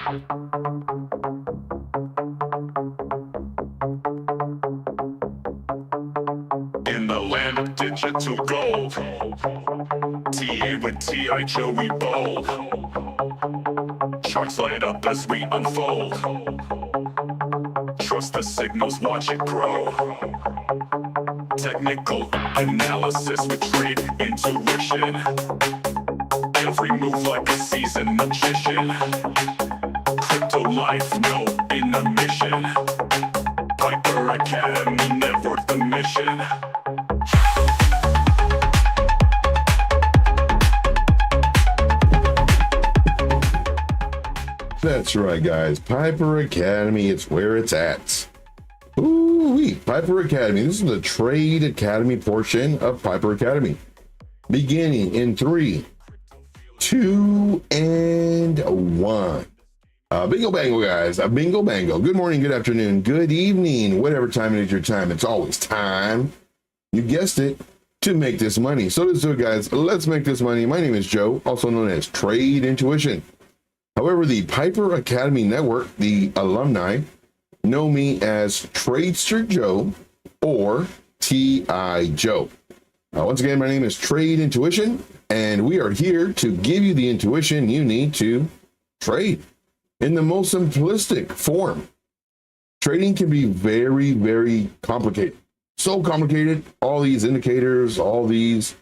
In the land of digital gold, TA with TI Joey Bold. Charts light up as we unfold. Trust the signals, watch it grow. Technical analysis with trade intuition. Every move like a seasoned magician. Crypto life, no intermission. Piper Academy Network, the mission. That's right, guys. Piper Academy, it's where it's at. Ooh-wee, Piper Academy. This is the Trade Academy portion of Piper Academy. Beginning in 3, 2, and 1. Bingo bango, guys. Bingo bango. Good morning, good afternoon, good evening, whatever time it is your time. It's always time, you guessed it, to make this money. So let's do it, guys. Let's make this money. My name is Joe, also known as Trade Intuition. However, the Piper Academy Network, the alumni, know me as Tradester Joe or T.I. Joe. Once again, my name is Trade Intuition, and we are here to give you the intuition you need to trade in the most simplistic form. Trading can be very, very complicated. So complicated, all these indicators, all these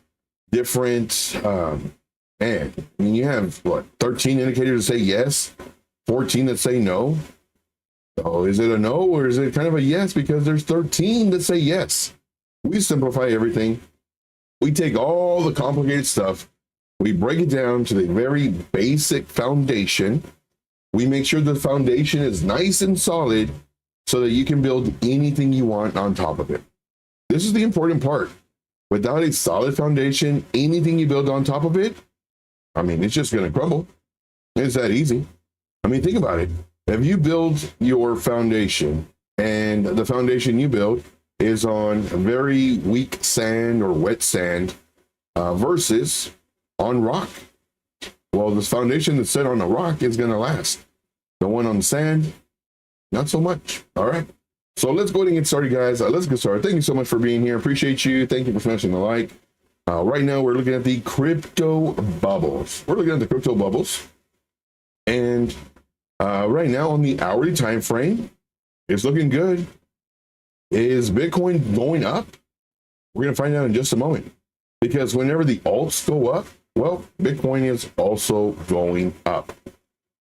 different, man, I mean, you have what, 13 indicators that say yes, 14 that say no. So is it a no or is it kind of a yes because there's 13 that say yes? We simplify everything. We take all the complicated stuff, we break it down to the very basic foundation. We make sure the foundation is nice and solid so that you can build anything you want on top of it. This is the important part. Without a solid foundation, anything you build on top of it, I mean, it's just going to crumble. It's that easy. I mean, think about it. If you build your foundation and the foundation you build is on very weak sand or wet sand versus on rock, well, this foundation that's set on the rock is going to last. The one on the sand, not so much. All right. So let's go ahead and get started, guys. Let's get started. Thank you so much for being here. Appreciate you. Thank you for smashing the like. Right now, we're looking at the crypto bubbles. We're looking at the crypto bubbles. And right now on the hourly time frame, it's looking good. Is Bitcoin going up? We're going to find out in just a moment. Because whenever the alts go up, well, Bitcoin is also going up.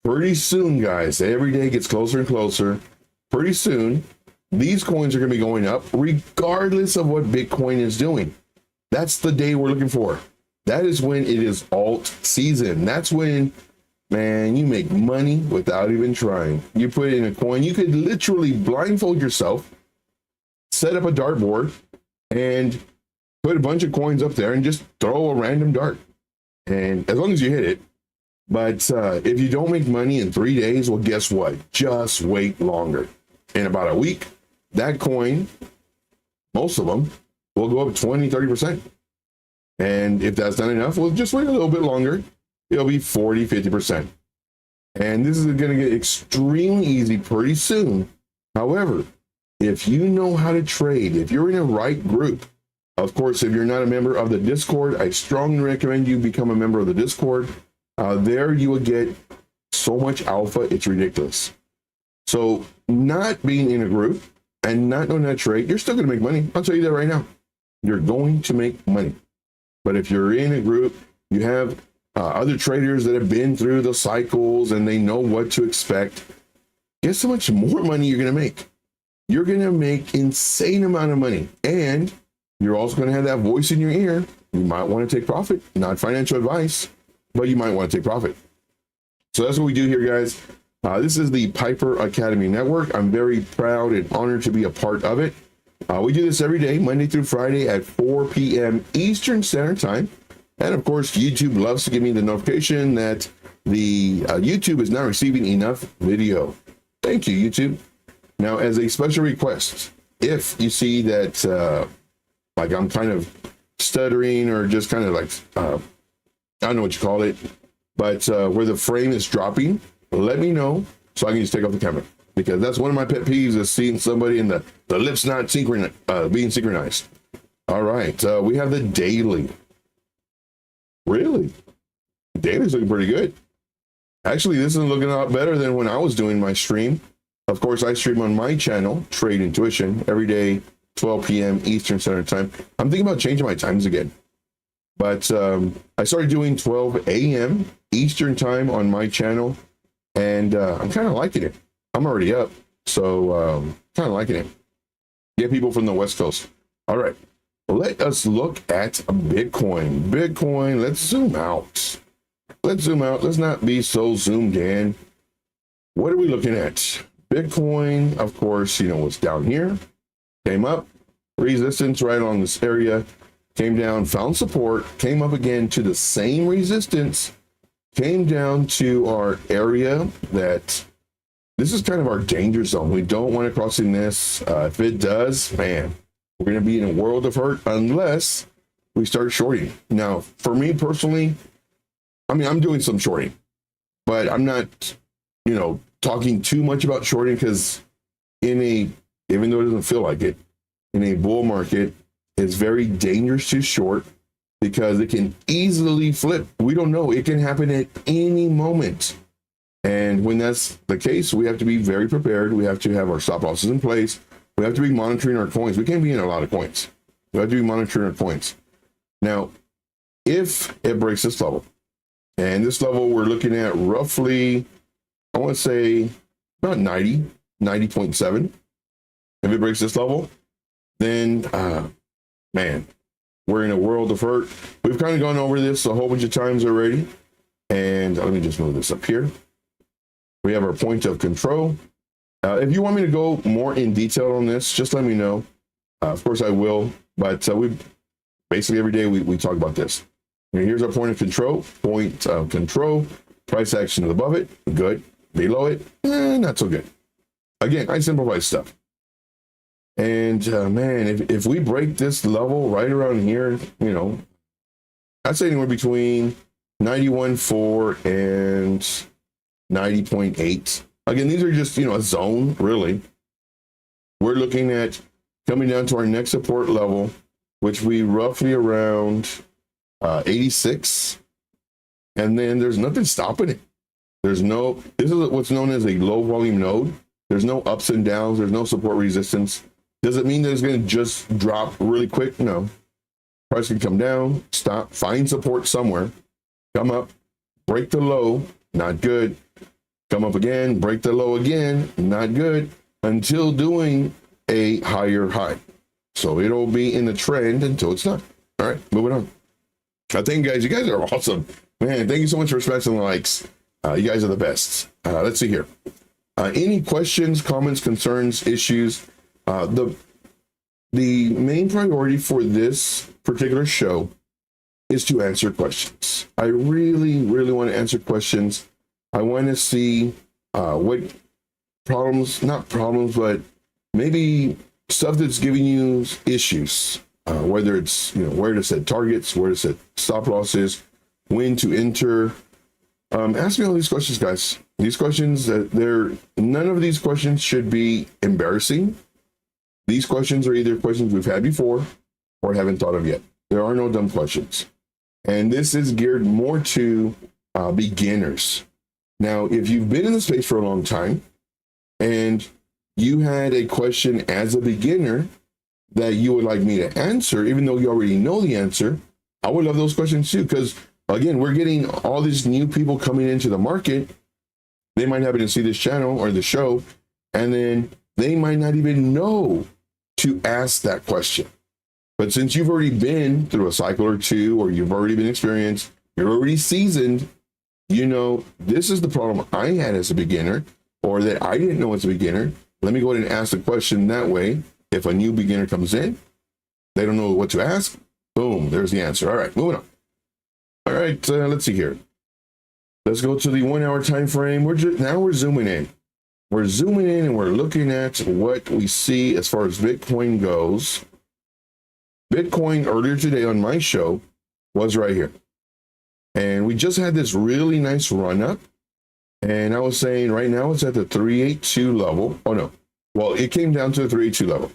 Pretty soon, guys, every day gets closer and closer. Pretty soon, these coins are going to be going up regardless of what Bitcoin is doing. That's the day we're looking for. That is when it is alt season. That's when, man, you make money without even trying. You put in a coin, you could literally blindfold yourself, set up a dartboard, and put a bunch of coins up there and just throw a random dart. And as long as you hit it. But if you don't make money in 3 days, well, guess what? Just wait longer. In about a week, that coin, most of them, will go up 20, 30%. And if that's not enough, well, just wait a little bit longer. It'll be 40, 50%. And this is going to get extremely easy pretty soon. However, if you know how to trade, if you're in a right group, of course, if you're not a member of the Discord, I strongly recommend you become a member of the Discord. There you will get so much alpha, it's ridiculous. So not being in a group and not knowing how to trade, you're still going to make money. I'll tell you that right now. You're going to make money. But if you're in a group, you have other traders that have been through the cycles and they know what to expect, guess how much more money you're going to make? You're going to make insane amount of money. And you're also going to have that voice in your ear. You might want to take profit, not financial advice, but you might want to take profit. So that's what we do here, guys. This is the Piper Academy Network. I'm very proud and honored to be a part of it. We do this every day, Monday through Friday at 4 p.m. Eastern Standard Time. And of course, YouTube loves to give me the notification that the YouTube is not receiving enough video. Thank you, YouTube. Now, as a special request, if you see that, like I'm kind of stuttering or just kind of like, I don't know what you call it, but where the frame is dropping, let me know so I can just take off the camera, because that's one of my pet peeves, is seeing somebody in the lips not being synchronized. All right, we have the daily. Really? Daily's looking pretty good. Actually, this is looking a lot better than when I was doing my stream. Of course, I stream on my channel, Trade Intuition, every day, 12 p.m. Eastern Standard Time. I'm thinking about changing my times again. But I started doing 12 a.m. Eastern Time on my channel, and I'm kind of liking it. I'm already up, so kind of liking it. Get people from the West Coast. All right, let us look at Bitcoin. Bitcoin, let's zoom out. Let's zoom out. Let's not be so zoomed in. What are we looking at? Bitcoin, of course, was down here, came up, resistance right along this area, came down, found support, came up again to the same resistance, came down to our area that this is kind of our danger zone. We don't want to cross in this. If it does, man, we're going to be in a world of hurt unless we start shorting. Now, for me personally, I'm doing some shorting, but I'm not, talking too much about shorting, because even though it doesn't feel like it, in a bull market, it's very dangerous to short because it can easily flip. We don't know. It can happen at any moment. And when that's the case, we have to be very prepared. We have to have our stop losses in place. We have to be monitoring our coins. We can't be in a lot of coins. We have to be monitoring our coins. Now, if it breaks this level, and this level we're looking at roughly, I want to say about 90.7. If it breaks this level, then, man, we're in a world of hurt. We've kind of gone over this a whole bunch of times already. And let me just move this up here. We have our point of control. If you want me to go more in detail on this, just let me know. Of course I will, but we basically every day we talk about this. And here's our point of control. Point of control. Price action above it, good. Below it, not so good. Again, I simplify stuff. And man, if we break this level right around here, I'd say anywhere between 91.4 and 90.8. Again, these are just, a zone, really. We're looking at coming down to our next support level, which we roughly around 86. And then there's nothing stopping it. This is what's known as a low volume node. There's no ups and downs. There's no support resistance. Does it mean that it's going to just drop really quick? No. Price can come down, stop, find support somewhere, come up, break the low, not good. Come up again, break the low again, not good, until doing a higher high. So it'll be in the trend until it's not. All right, moving on. I think, guys, you guys are awesome. Man, thank you so much for smashing the likes. You guys are the best. Let's see here. Any questions, comments, concerns, issues? The main priority for this particular show is to answer questions. I really, really want to answer questions. I want to see what problems, not problems, but maybe stuff that's giving you issues, whether it's, where to set targets, where to set stop losses, when to enter. Ask me all these questions, guys. These questions, none of these questions should be embarrassing. These questions are either questions we've had before or haven't thought of yet. There are no dumb questions. And this is geared more to beginners. Now, if you've been in the space for a long time and you had a question as a beginner that you would like me to answer, even though you already know the answer, I would love those questions too. Because again, we're getting all these new people coming into the market. They might happen to see this channel or the show, and then they might not even know to ask that question. But since you've already been through a cycle or two, or you've already been experienced, you're already seasoned, this is the problem I had as a beginner, or that I didn't know as a beginner. Let me go ahead and ask the question that way. If a new beginner comes in, they don't know what to ask. Boom, there's the answer. All right, moving on. All right, let's see here. Let's go to the 1 hour time frame. Now we're zooming in. We're zooming in and we're looking at what we see as far as Bitcoin goes. Bitcoin earlier today on my show was right here. And we just had this really nice run up. And I was saying right now it's at the 382 level. Oh no, well, it came down to the 382 level.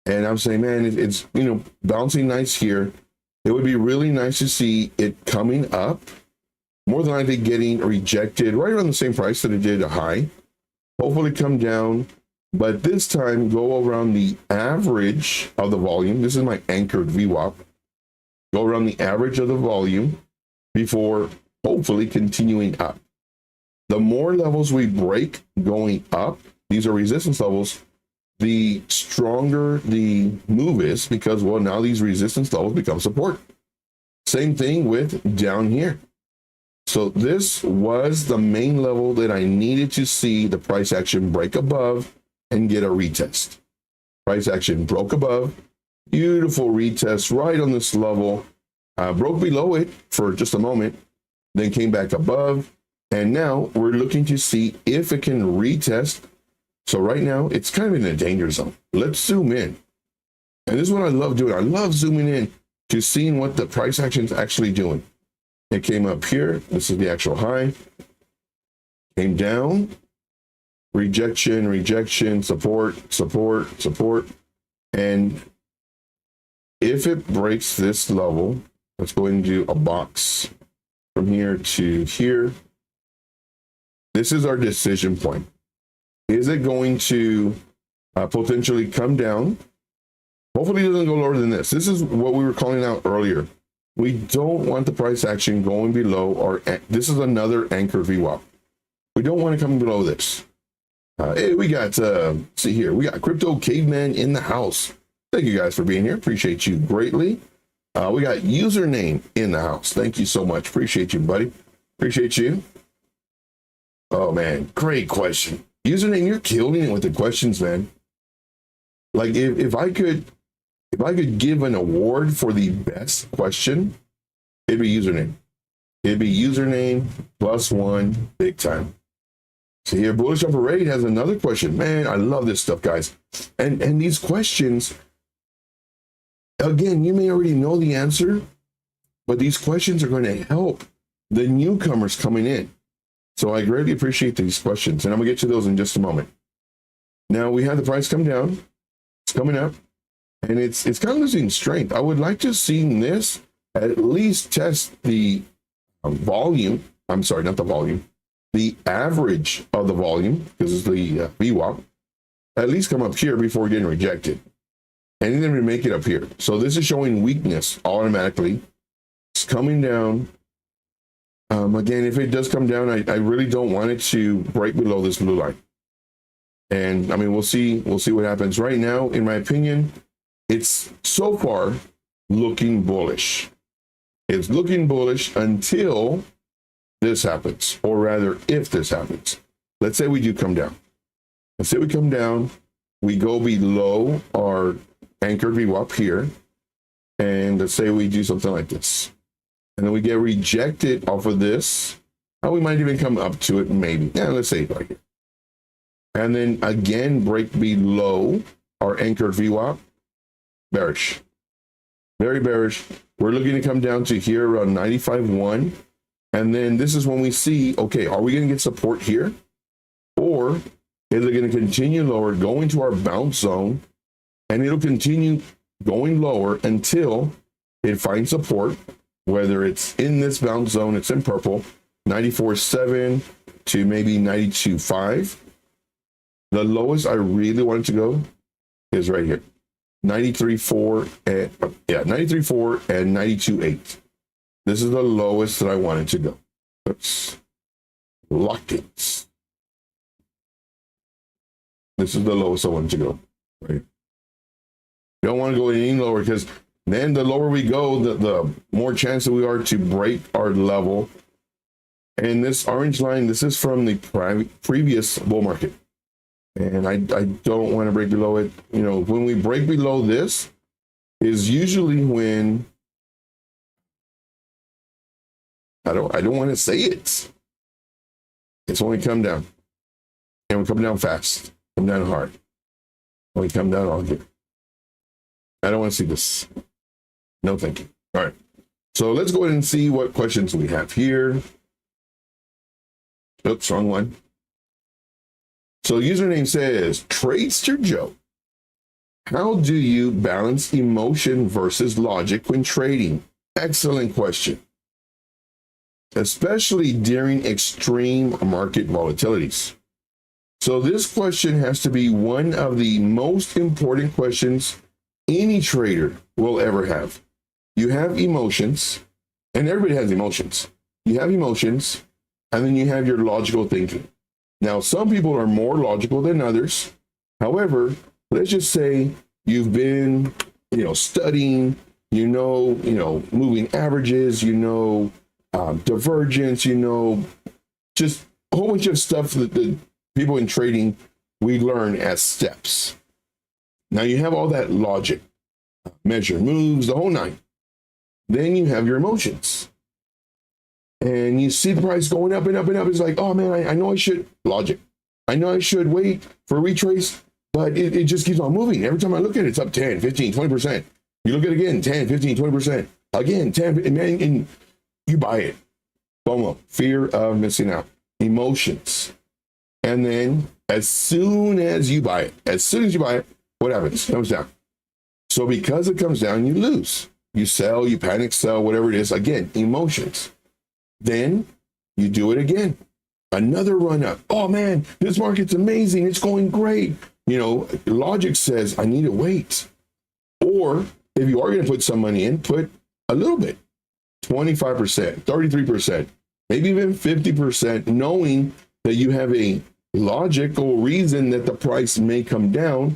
And I'm saying, man, it's, you know, bouncing nice here. It would be really nice to see it coming up, more than likely getting rejected right around the same price that it did a high. Hopefully come down, but this time go around the average of the volume. This is my anchored VWAP. Go around the average of the volume before hopefully continuing up. The more levels we break going up, these are resistance levels, the stronger the move is, because, well, now these resistance levels become support. Same thing with down here. So this was the main level that I needed to see the price action break above and get a retest. Price action broke above, beautiful retest right on this level, broke below it for just a moment, then came back above, and now we're looking to see if it can retest. So right now it's kind of in a danger zone. Let's zoom in. And this is what I love doing. I love zooming in to seeing what the price action is actually doing. It came up here. This is the actual high. Came down. Rejection, rejection, support, support, support. And if it breaks this level, let's go ahead and do a box from here to here. This is our decision point. Is it going to potentially come down? Hopefully it doesn't go lower than this. This is what we were calling out earlier. We don't want the price action going below our, this is another anchor VWAP. We don't want to come below this. Hey, we got, see here, we got Crypto Caveman in the house. Thank you guys for being here. Appreciate you greatly. We got Username in the house. Thank you so much. Appreciate you, buddy. Appreciate you. Oh man, great question. Username, you're killing it with the questions, man. Like if I could give an award for the best question, it'd be Username. It'd be Username +1 big time. So here, Bullish on Parade has another question. Man, I love this stuff, guys. And these questions, again, you may already know the answer, but these questions are going to help the newcomers coming in. So I greatly appreciate these questions, and I'm gonna get to those in just a moment. Now we have the price come down, it's coming up, and it's kind of losing strength. I would like to see this at least test the volume. I'm sorry, not the volume, the average of the volume, because it's the VWAP. At least come up here before getting rejected, and then we make it up here. So this is showing weakness automatically. It's coming down. Again, if it does come down, I really don't want it to break below this blue line. And I mean, we'll see what happens. Right now, in my opinion, it's so far looking bullish. It's looking bullish until this happens, or rather, if this happens. Let's say we do come down. Let's say we come down, we go below our anchored VWAP here, and let's say we do something like this. And then we get rejected off of this. Oh, we might even come up to it, maybe. Yeah, let's say it like it. And then again, break below our anchored VWAP. Bearish. Very bearish. We're looking to come down to here around 95.1. And then this is when we see, okay, are we going to get support here? Or is it going to continue lower, go into our bounce zone, and it'll continue going lower until it finds support? Whether it's in this bounce zone, it's in purple, 94.7 to maybe 92.5. The lowest I really wanted to go is right here, 93.4 and 93.4 and 92.8. This is the lowest that I wanted to go. Oops, lock it. This is the lowest I wanted to go. Right. Don't want to go any lower, because then the lower we go, the more chance that we are to break our level. And this orange line, this is from the previous bull market. And I don't want to break below it. You know, when we break below this is usually when, I don't want to say it. It's when we come down. And we come down fast, come down hard. When we come down all here. I don't want to see this. No, thank you. All right. So let's go ahead and see what questions we have here. Oops, wrong one. So username says, Tradester Joe, how do you balance emotion versus logic when trading? Excellent question, especially during extreme market volatilities. So this question has to be one of the most important questions any trader will ever have. You have emotions, and everybody has emotions. You have emotions, and then you have your logical thinking. Now, some people are more logical than others. However, let's just say you've been, studying, moving averages, divergence, just a whole bunch of stuff that the people in trading, we learn as steps. Now you have all that logic, measure moves, the whole nine. Then you have your emotions. And you see the price going up and up and up. It's like, oh man, I know I should, logic. I know I should wait for a retrace, but it just keeps on moving. Every time I look at it, it's up 10, 15, 20%. You look at it again, 10, 15, 20%. Again, 10, and you buy it. FOMO, fear of missing out, emotions. And then as soon as you buy it, what happens? It comes down. So because it comes down, you lose. You sell, you panic sell, whatever it is. Again, emotions. Then you do it again. Another run up. Oh man, this market's amazing. It's going great. Logic says I need to wait. Or if you are going to put some money in, put a little bit, 25%, 33%, maybe even 50%, knowing that you have a logical reason that the price may come down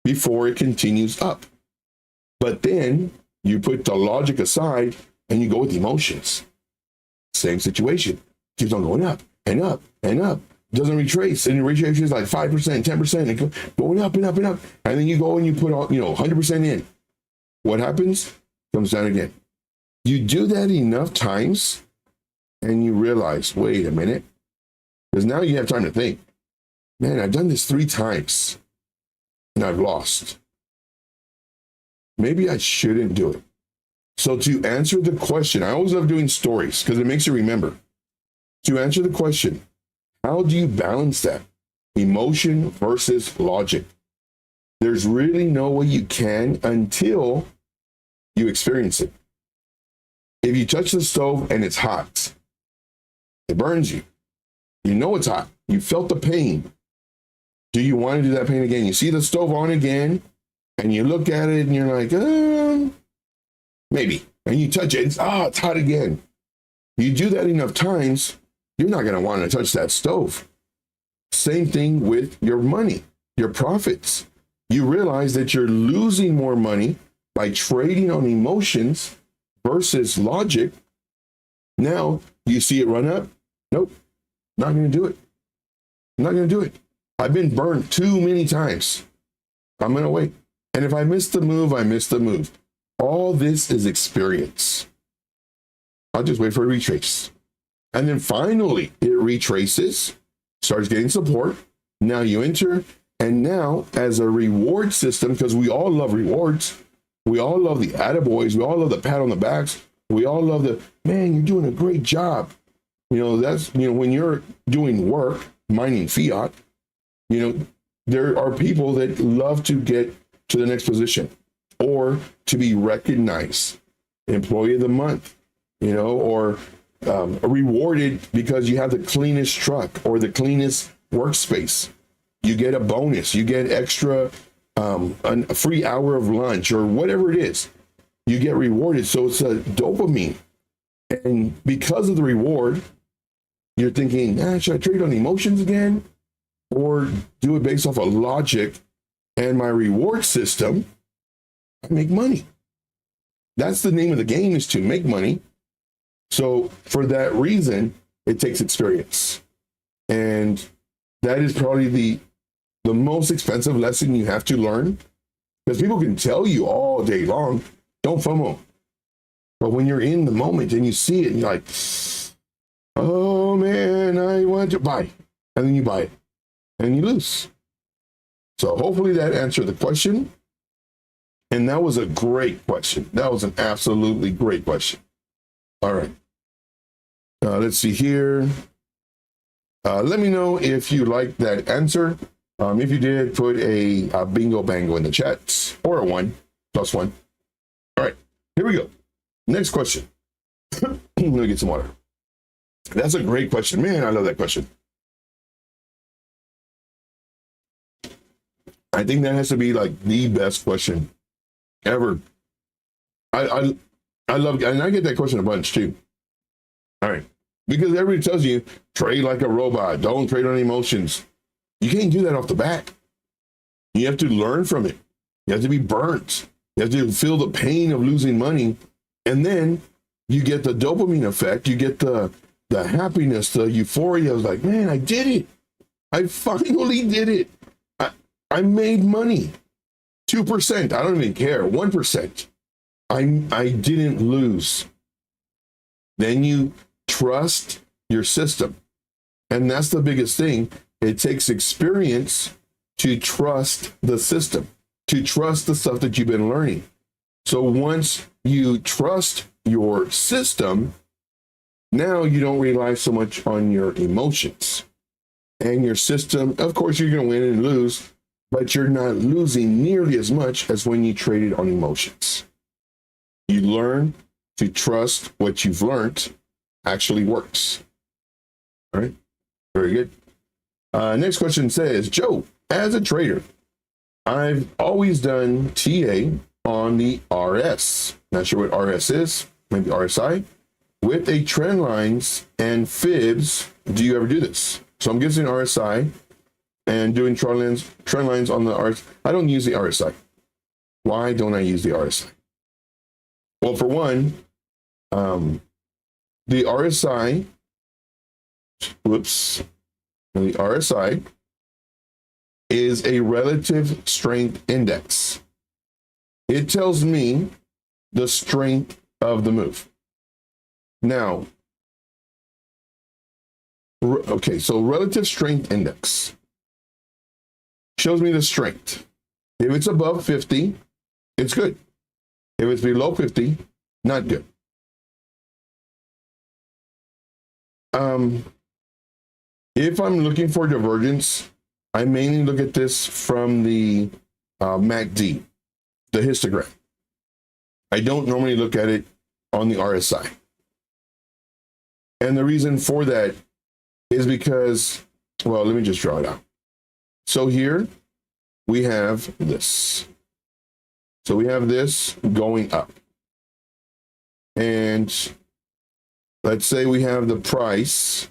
before it continues up. But then you put the logic aside and you go with emotions. Same situation. Keeps on going up and up and up. Doesn't retrace. And the retrace is like 5%, 10%, and going up and up and up. And then you go and you put all, 100% in. What happens? Comes down again. You do that enough times and you realize, wait a minute. Because now you have time to think. Man, I've done this 3 times and I've lost. Maybe I shouldn't do it. So to answer the question, I always love doing stories because it makes you remember. To answer the question, how do you balance that? Emotion versus logic. There's really no way you can until you experience it. If you touch the stove and it's hot, it burns you. You know it's hot. You felt the pain. Do you want to do that pain again? You see the stove on again, and you look at it and you're like, maybe. And you touch it, it's hot again. You do that enough times, you're not going to want to touch that stove. Same thing with your money, your profits. You realize that you're losing more money by trading on emotions versus logic. Now you see it run up. Nope, not going to do it. I'm not going to do it. I've been burned too many times. I'm going to wait. And if I miss the move, I miss the move. All this is experience. I'll just wait for a retrace. And then finally it retraces, starts getting support. Now you enter. And now as a reward system, because we all love rewards, we all love the attaboys, we all love the pat on the backs, we all love the, man, you're doing a great job. That's, when you're doing work, mining fiat, there are people that love to get to the next position or to be recognized, employee of the month, or rewarded because you have the cleanest truck or the cleanest workspace. You get a bonus, you get extra, a free hour of lunch or whatever it is. You get rewarded. So it's a dopamine. And because of the reward, you're thinking, should I trade on emotions again? Or do it based off of logic and my reward system? I make money. That's the name of the game, is to make money. So for that reason, it takes experience. And that is probably the most expensive lesson you have to learn, because people can tell you all day long, don't FOMO. But when you're in the moment and you see it and you're like, oh man, I want to buy. And then you buy it and you lose. So hopefully that answered the question. And that was a great question. That was an absolutely great question. All right. Let's see here. Let me know if you like that answer. If you did, put a bingo bango in the chat, or a 1 plus 1. All right, here we go. Next question. Let me get some water. That's a great question. Man, I love that question. I think that has to be like the best question ever. I love, and I get that question a bunch too. All right, because everybody tells you trade like a robot, don't trade on emotions. You can't do that off the bat. You have to learn from it. You have to be burnt. You have to feel the pain of losing money, and then you get the dopamine effect. You get the happiness, the euphoria of like, man, I did it. I finally did it. I made money. 2%. I don't even care. 1%. I didn't lose. Then you trust your system. And that's the biggest thing. It takes experience to trust the system, to trust the stuff that you've been learning. So once you trust your system, now you don't rely so much on your emotions. And your system, of course, you're going to win and lose, but you're not losing nearly as much as when you traded on emotions. You learn to trust what you've learned actually works. All right, very good. Next question says, Joe, as a trader, I've always done TA on the RS. Not sure what RS is, maybe RSI. With a trend lines and fibs, do you ever do this? So I'm guessing RSI and doing trend lines on the RS. I don't use the RSI. Why don't I use the RSI? Well, for one, the RSI, the RSI is a relative strength index. It tells me the strength of the move. Now, okay, so relative strength index shows me the strength. If it's above 50, it's good. If it's below 50, not good. If I'm looking for divergence, I mainly look at this from the MACD, the histogram. I don't normally look at it on the RSI. And the reason for that is because, well, let me just draw it out. So here we have this. So we have this going up. And let's say we have the price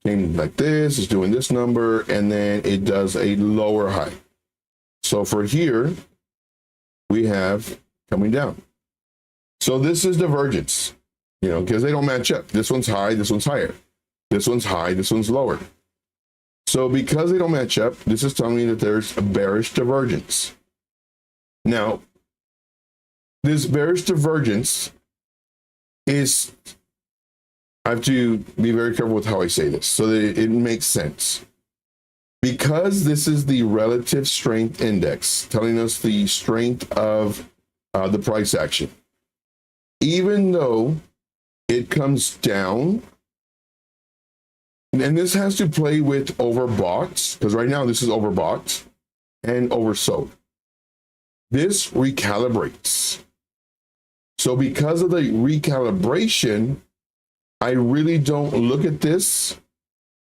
came like this, is doing this number, and then it does a lower high. So for here, we have coming down. So this is divergence, you know, because they don't match up. This one's high, this one's higher. This one's high, this one's lower. So because they don't match up, this is telling me that there's a bearish divergence. Now, this bearish divergence is, I have to be very careful with how I say this so that it makes sense. Because this is the relative strength index telling us the strength of the price action. Even though it comes down, and this has to play with overbought, because right now this is overbought and oversold. This recalibrates. So because of the recalibration, I really don't look at this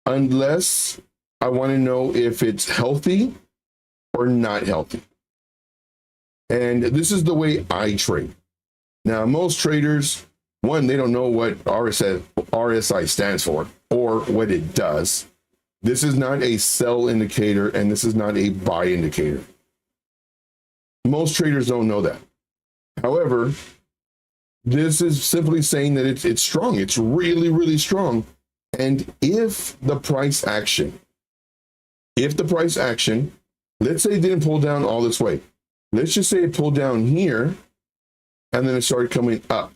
unless I want to know if it's healthy or not healthy. And this is the way I trade. Now, most traders, one, they don't know what RSI stands for or what it does. This is not a sell indicator, and this is not a buy indicator. Most traders don't know that. However, this is simply saying that it's strong. It's really, really strong. And if the price action, let's say it didn't pull down all this way. Let's just say it pulled down here, and then it started coming up.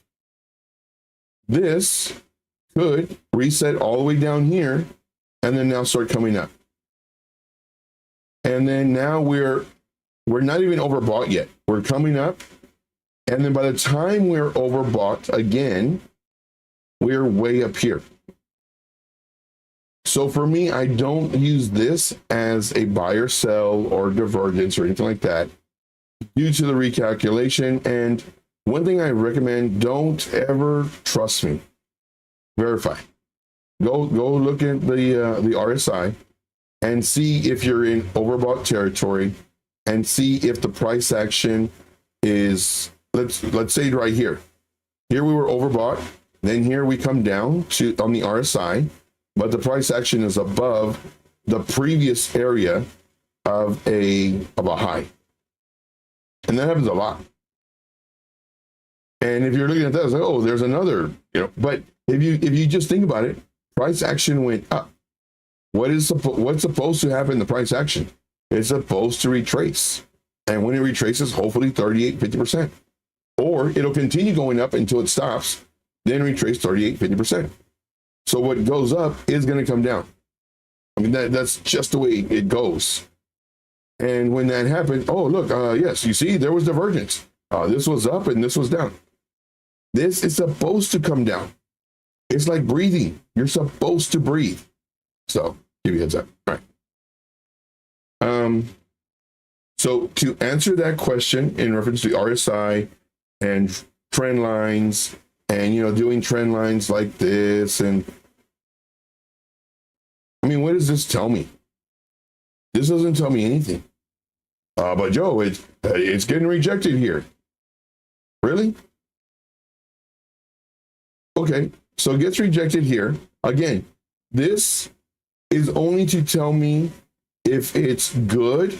This could reset all the way down here, and then now start coming up. And then now we're not even overbought yet. We're coming up. And then by the time we're overbought again, we're way up here. So for me, I don't use this as a buy or sell or divergence or anything like that due to the recalculation. And one thing I recommend, don't ever trust me. Verify. Go look at the RSI and see if you're in overbought territory and see if the price action is, let's say right here. Here we were overbought, then here we come down to on the RSI, but the price action is above the previous area of a high. And that happens a lot. And if you're looking at that, it's like, oh, there's another, but if you just think about it, price action went up. What's supposed to happen in the price action? It's supposed to retrace. And when it retraces, hopefully 38, 50%. Or it'll continue going up until it stops, then retrace 38, 50%. So what goes up is going to come down. I mean, that's just the way it goes. And when that happened, oh, look, yes, you see, there was divergence. This was up and this was down. This is supposed to come down. It's like breathing. You're supposed to breathe. So give you a heads up. All right. So to answer that question in reference to RSI and trend lines and, doing trend lines like this, and I mean, what does this tell me? This doesn't tell me anything. But Joe, it's getting rejected here. Really? Okay, so it gets rejected here. Again, this is only to tell me if it's good.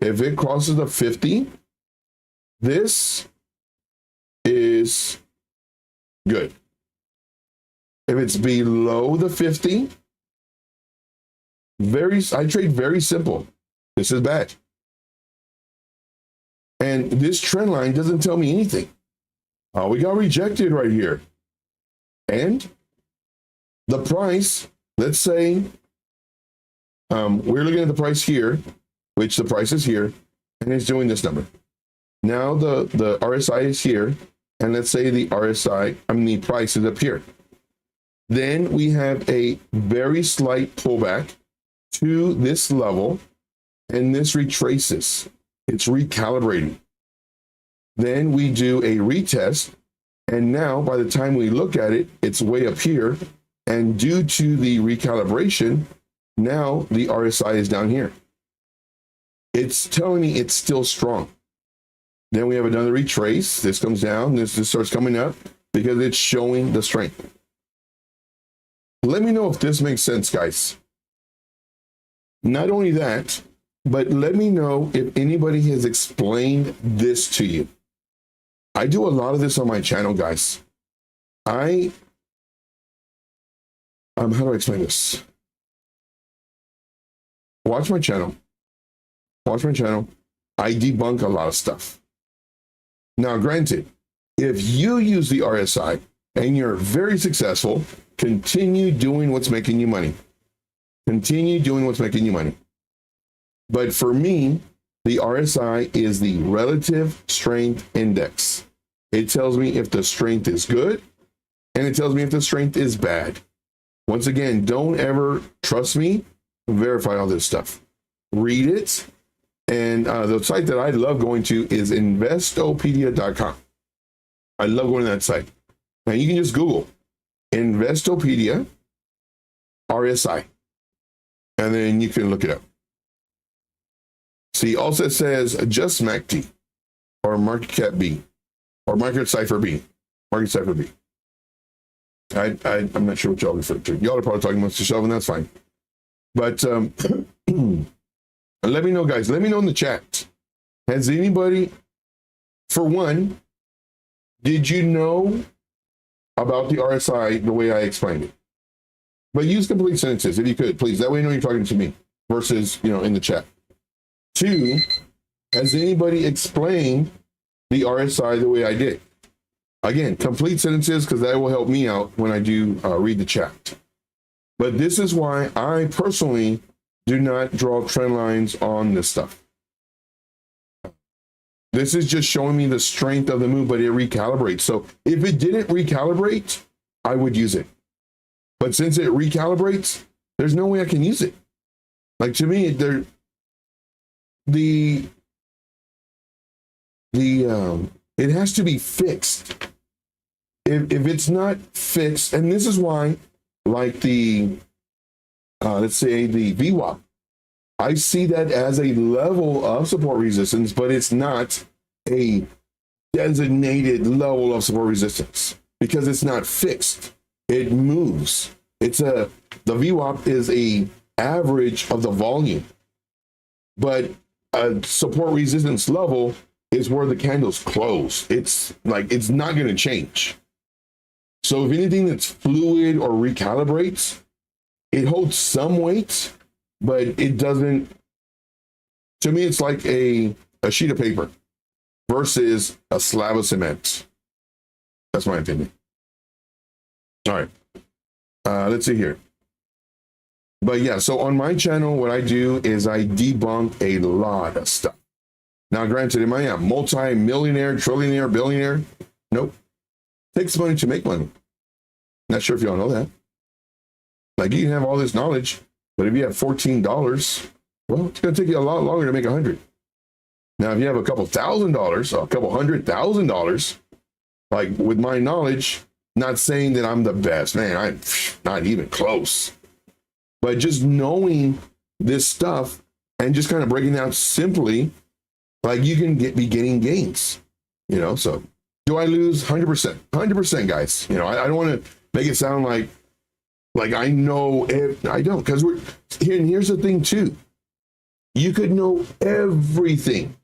If it crosses the 50, this is good. If it's below the 50, I trade very simple. This is bad. And this trend line doesn't tell me anything. We got rejected right here. And the price, let's say, we're looking at the price here, which the price is here, and it's doing this number. Now the RSI is here, and let's say the price is up here. Then we have a very slight pullback to this level, and this retraces. It's recalibrating. Then we do a retest, and now by the time we look at it, it's way up here, and due to the recalibration, now the RSI is down here. It's telling me it's still strong. Then we have another retrace. This comes down, this starts coming up because it's showing the strength. Let me know if this makes sense, guys. Not only that, but let me know if anybody has explained this to you. I do a lot of this on my channel, guys. How do I explain this? Watch my channel. I debunk a lot of stuff. Now, granted, if you use the RSI and you're very successful, continue doing what's making you money. But for me, the RSI is the relative strength index. It tells me if the strength is good, and it tells me if the strength is bad. Once again, don't ever trust me. Verify all this stuff. Read it. And the site that I love going to is investopedia.com. I love going to that site. Now you can just Google Investopedia RSI, and then you can look it up. See, also it says just MACD or market cap B or market cipher B. I'm not sure what y'all refer to. Y'all are probably talking amongst yourself, and that's fine. But let me know, guys. Let me know in the chat. Has anybody, for one, did you know about the RSI the way I explained it? But use complete sentences if you could, please. That way I know you're talking to me versus, in the chat. 2, has anybody explained the RSI the way I did? Again, complete sentences, because that will help me out when I do read the chat. But this is why I personally do not draw trend lines on this stuff. This is just showing me the strength of the move, but it recalibrates. So if it didn't recalibrate, I would use it. But since it recalibrates, There's no way I can use it. Like, to me, the it has to be fixed. If it's not fixed, and this is why, like the let's say the VWAP, I see that as a level of support resistance, but it's not a designated level of support resistance because it's not fixed. It moves. The VWAP is a average of the volume, but a support resistance level is where the candles close. It's like, it's not going to change. So if anything that's fluid or recalibrates, it holds some weight, but it doesn't. To me, it's like a sheet of paper versus a slab of cement. That's my opinion. All right. Let's see here. But yeah, so on my channel, what I do is I debunk a lot of stuff. Now, granted, am I a multi-millionaire, trillionaire, billionaire? Nope. Takes money to make money. Not sure if y'all know that. Like, you can have all this knowledge, but if you have $14, well, it's going to take you a lot longer to make 100. Now, if you have a couple $1,000, a couple $100,000, like with my knowledge, not saying that I'm the best, man, I'm not even close. But just knowing this stuff and just kind of breaking down simply, like, you can be getting gains, you know. So do I lose? 100%, 100%, guys. You know, I don't want to make it sound like I know I don't, because we're here. And here's the thing too. You could know everything: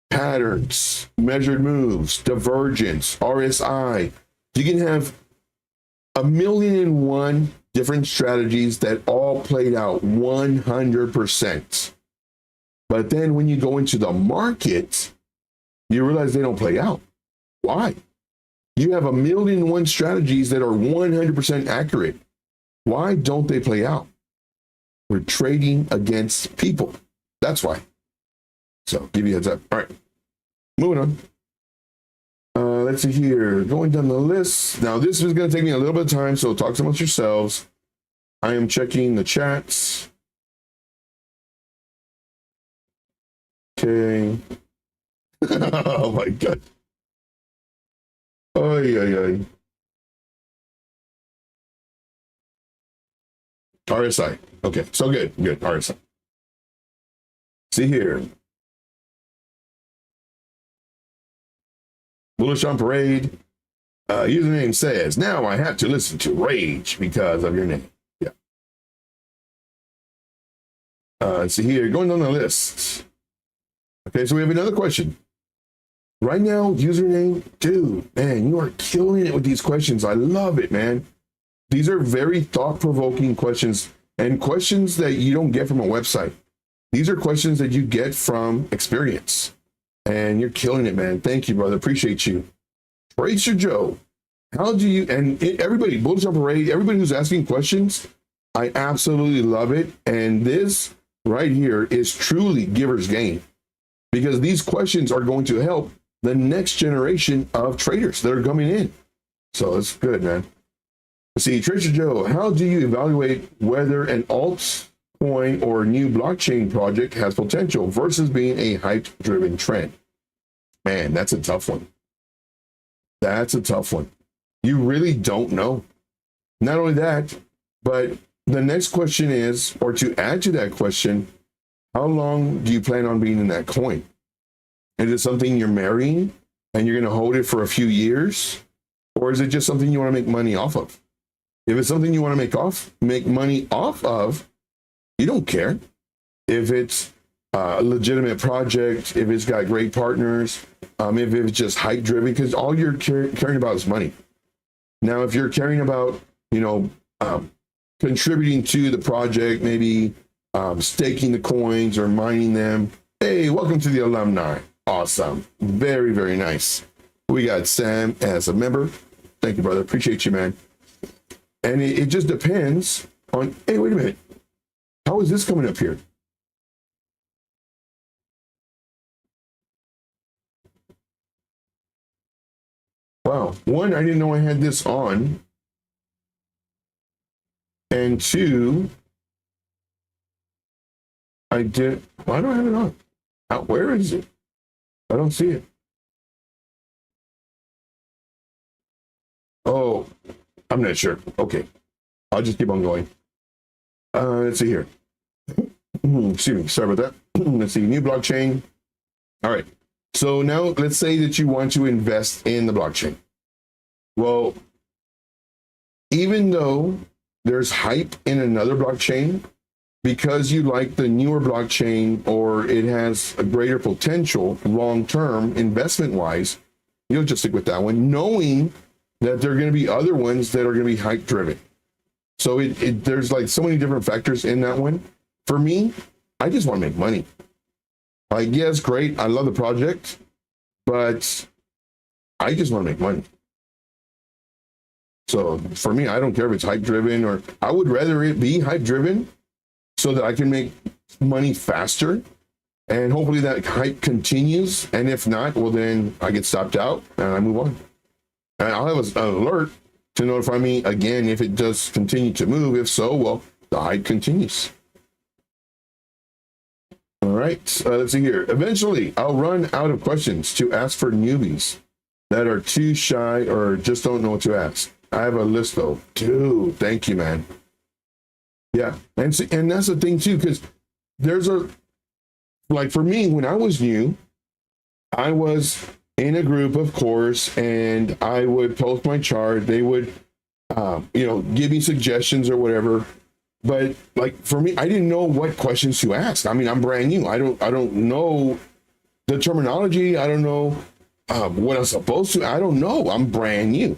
patterns, measured moves, divergence, RSI. You can have 1,000,001 different strategies that all played out 100%. But then when you go into the market, you realize they don't play out. Why? You have 1,000,001 strategies that are 100% accurate. Why don't they play out? We're trading against people. That's why. So give you a heads up. All right, moving on. Let's see here. Going down the list. Now, this is going to take me a little bit of time, so talk amongst yourselves. I am checking the chats. Okay. Oh my God. Oy, oy, oy. RSI. Okay, so good. RSI. See here. Bullish on Parade. Username says, now I have to listen to Rage because of your name. Yeah. Let's see here. Going down the list. Okay, so we have another question. Right now, username, dude, man, you are killing it with these questions. I love it, man. These are very thought-provoking questions, and questions that you don't get from a website. These are questions that you get from experience, and you're killing it, man. Thank you, brother. Appreciate you. Tracer Joe, how do you, and everybody, Bullish on Parade, everybody who's asking questions, I absolutely love it. And this right here is truly giver's gain, because these questions are going to help the next generation of traders that are coming in. So it's good, man. See, Tracer Joe, how do you evaluate whether an altcoin or new blockchain project has potential versus being a hype-driven trend? Man, that's a tough one. That's a tough one. You really don't know. Not only that, but the next question is, or to add to that question, how long do you plan on being in that coin? Is it something you're marrying and you're going to hold it for a few years? Or is it just something you want to make money off of? If it's something you want to make money off of, you don't care. If it's a legitimate project, if it's got great partners, if it's just hype driven, because all you're caring about is money. Now, if you're caring about, contributing to the project, maybe staking the coins or mining them. Hey, welcome to the alumni. Awesome. Very, very nice. We got Sam as a member. Thank you, brother. Appreciate you, man. And it just depends on, hey, wait a minute. How is this coming up here? Wow. One, I didn't know I had this on. And two, I did. Why do I have it on? Where is it? I don't see it. Oh, I'm not sure. Okay. I'll just keep on going. Let's see here. Excuse me. Sorry about that. Let's see. New blockchain. All right. So now let's say that you want to invest in the blockchain. Well, even though there's hype in another blockchain, because you like the newer blockchain or it has a greater potential long-term investment-wise, you'll just stick with that one, knowing that there are going to be other ones that are going to be hype-driven. So there's like so many different factors in that one. For me, I just want to make money. Like, yeah, it's great. I love the project, but I just want to make money. So for me, I don't care if it's hype-driven, or I would rather it be hype-driven so that I can make money faster, and hopefully that hype continues. And if not, well, then I get stopped out and I move on. And I'll have an alert to notify me again if it does continue to move. If so, well, the hype continues. All right, let's see here. Eventually, I'll run out of questions to ask for newbies that are too shy or just don't know what to ask. I have a list though. Dude, thank you, man. Yeah, and that's the thing too, because there's like for me, when I was new, I was in a group, of course, and I would post my chart. They would, give me suggestions or whatever. But like for me, I didn't know what questions to ask. I mean, I'm brand new. I don't know the terminology. I don't know what I'm supposed to. I don't know. I'm brand new.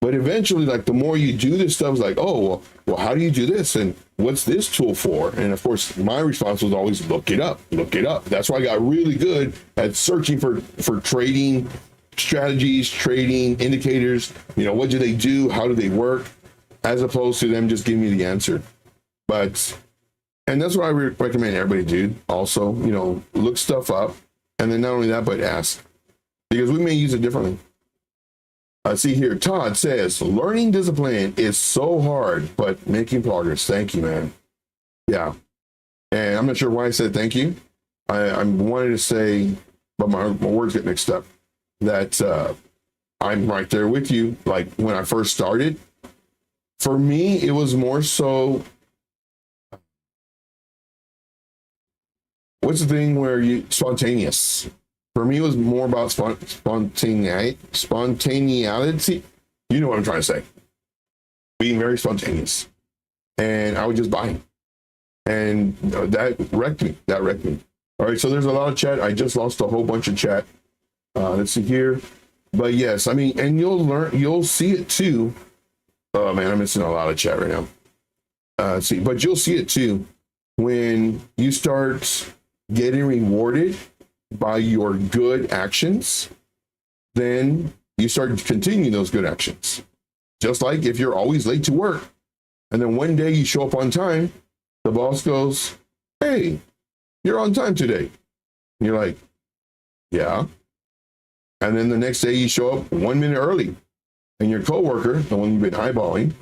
But eventually, like the more you do this stuff, it's like, oh, well, how do you do this? And what's this tool for? And of course, my response was always look it up. That's why I got really good at searching for trading strategies, trading indicators. What do they do? How do they work? As opposed to them just giving me the answer. And that's what I recommend everybody do. Also, look stuff up. And then not only that, but ask. Because we may use it differently. I see here, Todd says, learning discipline is so hard, but making progress. Thank you, man. Yeah. And I'm not sure why I said thank you. I wanted to say, but my words get mixed up, that I'm right there with you. Like when I first started, for me, it was more so, what's the thing where spontaneous. For me, it was more about spontaneity. You know what I'm trying to say. Being very spontaneous. And I would just buy. And that wrecked me. All right, so there's a lot of chat. I just lost a whole bunch of chat. Let's see here. But yes, I mean, and you'll see it too. Oh man, I'm missing a lot of chat right now. But you'll see it too when you start getting rewarded by your good actions, then you start continuing those good actions. Just like if you're always late to work, and then one day you show up on time, the boss goes, hey, you're on time today. And you're like, yeah. And then the next day you show up 1 minute early, and your coworker, the one you've been eyeballing,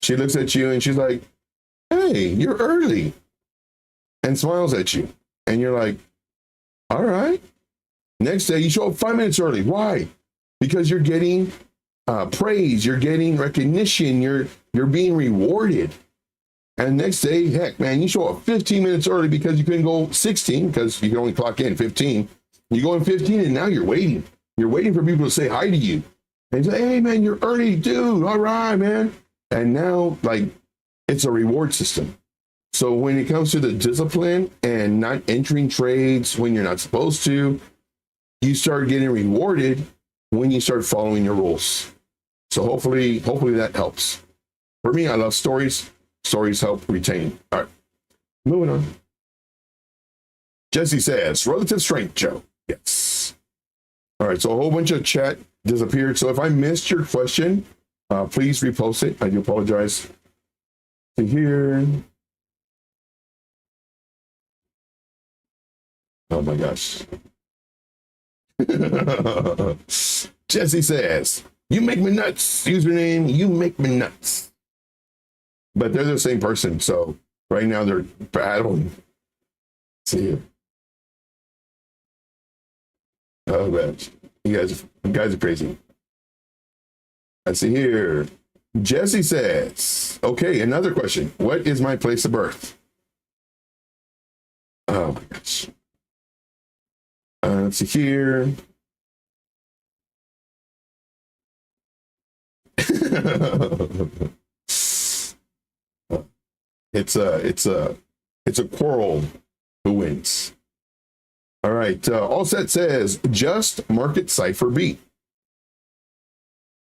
she looks at you and she's like, hey, you're early, and smiles at you. And you're like, all right. Next day, you show up 5 minutes early. Why? Because you're getting praise, you're getting recognition, you're being rewarded. And next day, heck, man, you show up 15 minutes early because you couldn't go 16 because you can only clock in 15. You go in 15 and now you're waiting. You're waiting for people to say hi to you. And say, hey, man, you're early, dude. All right, man. And now, like, it's a reward system. So when it comes to the discipline and not entering trades when you're not supposed to, you start getting rewarded when you start following your rules. So hopefully that helps. For me, I love stories. Stories help retain. All right, moving on. Jesse says, relative strength, Joe. Yes. All right, so a whole bunch of chat disappeared. So if I missed your question, please repost it. I do apologize. See here. Oh my gosh. Jesse says, you make me nuts. Username, you make me nuts. But they're the same person. So right now they're battling. See you. Oh man, you guys are crazy. Let's see here. Jesse says, okay, another question. What is my place of birth? Oh my gosh. Let's see here. it's a quarrel who wins. All right. All set says just market cipher B.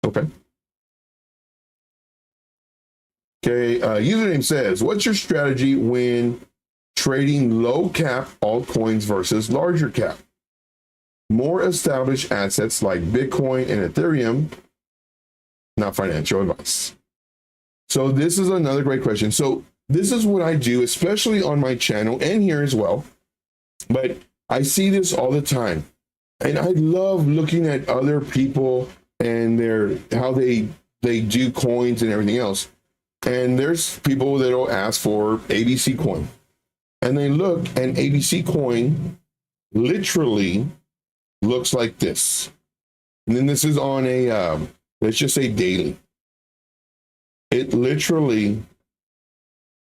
Okay. Okay. Username says, what's your strategy when trading low cap altcoins versus larger cap? More established assets like Bitcoin and Ethereum, not financial advice. So this is another great question. So this is what I do, especially on my channel and here as well. But I see this all the time. And I love looking at other people and how they do coins and everything else. And there's people that'll ask for ABC coin. And they look, and ABC coin literally looks like this. And then this is on a, let's just say daily. It literally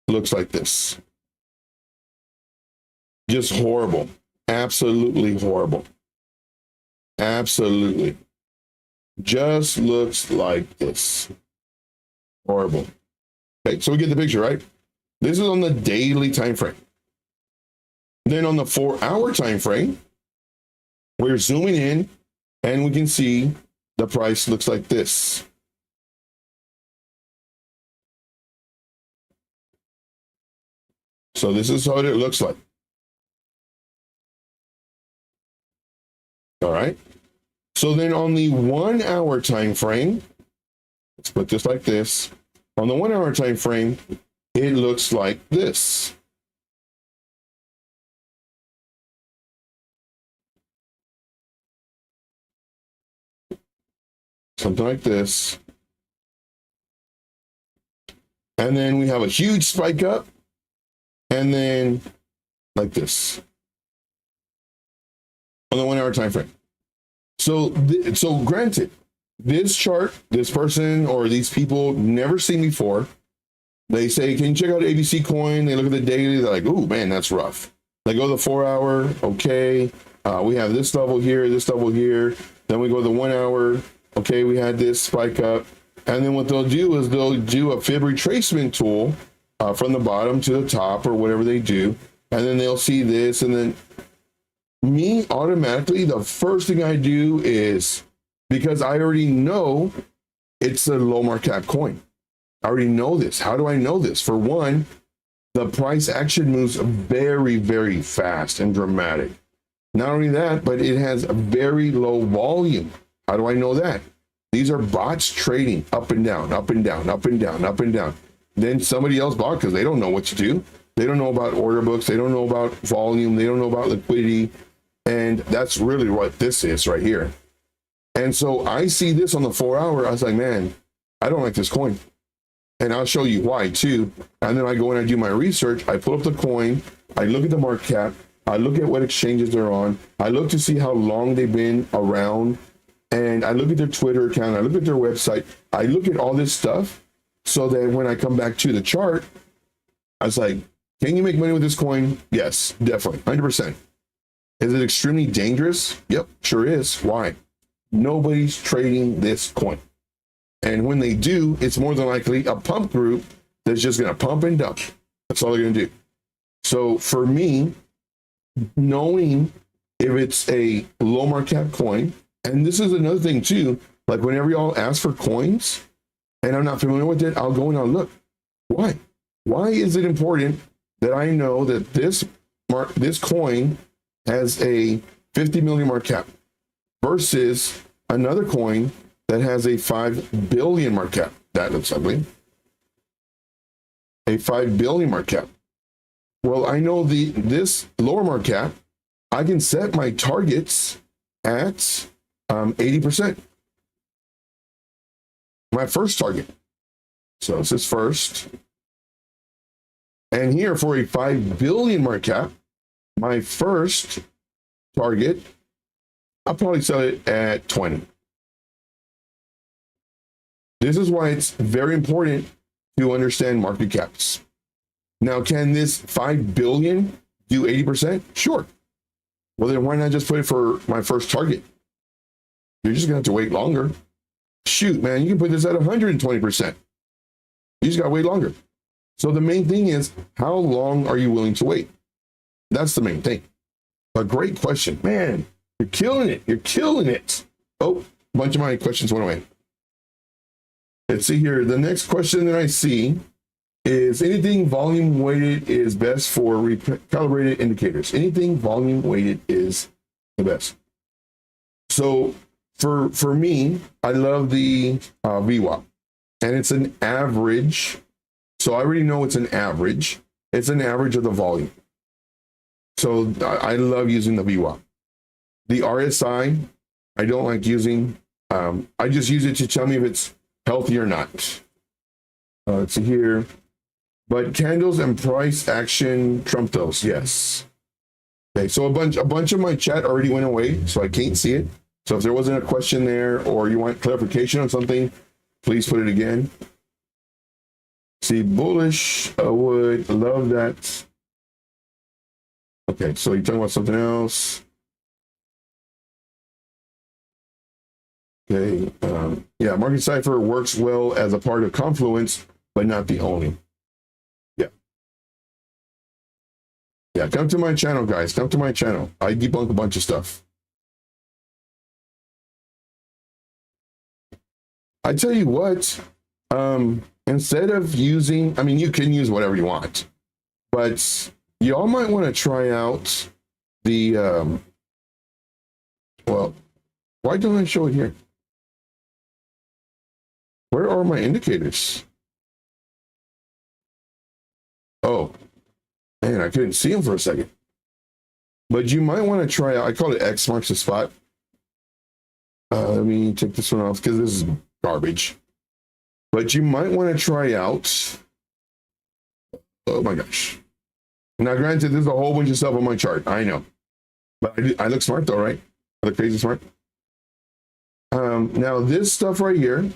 looks like this. Just horrible. Absolutely horrible. Absolutely. Just looks like this. Horrible. Okay, so we get the picture, right? This is on the daily time frame. Then on the 4-hour time frame, we're zooming in and we can see the price looks like this. So this is how it looks like. All right. So then on the 1-hour time frame, let's put this like this. On the 1-hour time frame, it looks like this. Something like this. And then we have a huge spike up. And then like this. On the 1-hour time frame. So granted, this chart, this person or these people never seen before. They say, can you check out ABC coin? They look at the daily, they're like, oh man, that's rough. They go to the 4-hour, okay. We have this level here, this level here. Then we go to the 1-hour, okay, we had this spike up. And then what they'll do is they'll do a fib retracement tool from the bottom to the top or whatever they do. And then they'll see this. And then me automatically, the first thing I do is, because I already know it's a low market cap coin. I already know this. How do I know this? For one, the price action moves very, very fast and dramatic. Not only that, but it has a very low volume. How do I know that? These are bots trading up and down, up and down, up and down, up and down. Then somebody else bought because they don't know what to do. They don't know about order books. They don't know about volume. They don't know about liquidity. And that's really what this is right here. And so I see this on the 4-hour. I was like, man, I don't like this coin. And I'll show you why too. And then I go and I do my research. I pull up the coin. I look at the market cap. I look at what exchanges they're on. I look to see how long they've been around. And I look at their Twitter account. I look at their website. I look at all this stuff so that when I come back to the chart, I was like, can you make money with this coin? Yes, definitely, 100%. Is it extremely dangerous? Yep, sure is. Why? Nobody's trading this coin. And when they do, it's more than likely a pump group that's just going to pump and dump. That's all they're going to do. So for me, knowing if it's a low market cap coin, and this is another thing too, like whenever y'all ask for coins and I'm not familiar with it, I'll go and I'll look. Why? Why is it important that I know that this coin has a 50 million market cap versus another coin that has a 5 billion market cap? That looks ugly. A 5 billion market cap. Well, I know this lower market cap, I can set my targets at 80%. My first target. So this is first. And here for a 5 billion market cap, My first target, I'll probably sell it at 20. This is why it's very important to understand market caps. Now, can this 5 billion do 80%? Sure. Well, then why not just put it for my first target? You're just gonna have to wait longer. Shoot, man, you can put this at 120%. You just gotta wait longer. So the main thing is, how long are you willing to wait? That's the main thing. A great question, man. You're killing it. You're killing it. Oh, a bunch of my questions went away. Let's see here. The next question that I see is, anything volume weighted is best for recalibrated indicators. Anything volume weighted is the best. So for me, I love the VWAP, and it's an average. So I already know it's an average. It's an average of the volume. So I love using the VWAP. The RSI, I don't like using. I just use it to tell me if it's healthy or not. Let's see here. But candles and price action trump those. Yes. Okay, so a bunch of my chat already went away, so I can't see it. So if there wasn't a question there, or you want clarification on something, please put it again. See, bullish, I would love that. Okay, so you're talking about something else. Okay, yeah, Market Cipher works well as a part of Confluence, but not the only. Yeah, come to my channel, guys. Come to my channel. I debunk a bunch of stuff. I tell you what, instead of using, I mean, you can use whatever you want, but y'all might want to try out the, well, why don't I show it here? Where are my indicators? Oh, man, I couldn't see them for a second. But you might want to try out, I call it X marks the spot. Let me take this one off because this is garbage. But you might want to try out, oh my gosh. Now, granted, there's a whole bunch of stuff on my chart. I know. But I look smart though, right? I look crazy smart. Now, this stuff right here,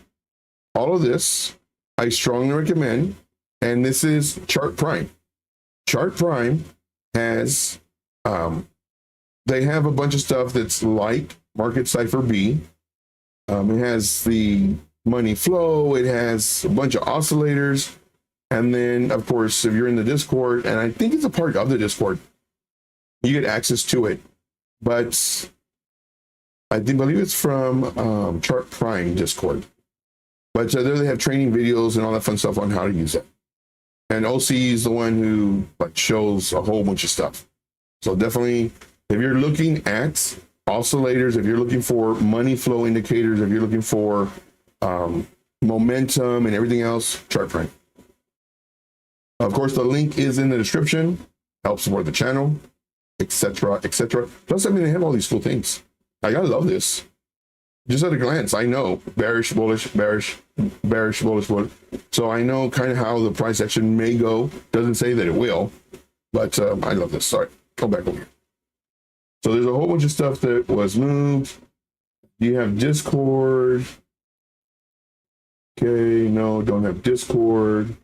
all of this, I strongly recommend. And this is Chart Prime. Chart Prime has, they have a bunch of stuff that's like Market Cipher B. It has the money flow. It has a bunch of oscillators. And then, of course, if you're in the Discord, and I think it's a part of the Discord, you get access to it. But I believe it's from Chart Prime Discord. But there they have training videos and all that fun stuff on how to use it. And OC is the one who shows a whole bunch of stuff. So definitely, if you're looking at oscillators, if you're looking for money flow indicators, if you're looking for momentum and everything else, Chart Prime. Of course, the link is in the description. Help support the channel, etc., etc. Plus, I mean, they have all these cool things. I love this. Just at a glance, I know bearish, bullish, bearish, bearish, bullish, bullish. So I know kind of how the price action may go. Doesn't say that it will, but I love this. Sorry, go back over here. So there's a whole bunch of stuff that was moved. You have Discord. Okay, no, don't have Discord.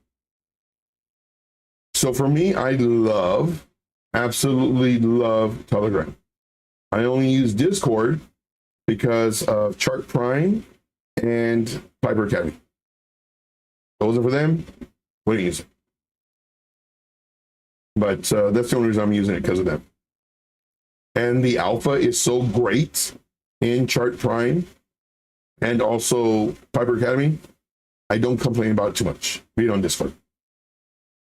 So for me, I love, absolutely love Telegram. I only use Discord because of Chart Prime and Piper Academy. Those are for them. We don't use it. But that's the only reason I'm using it, because of them. And the alpha is so great in Chart Prime and also Piper Academy. I don't complain about it too much. Read on Discord.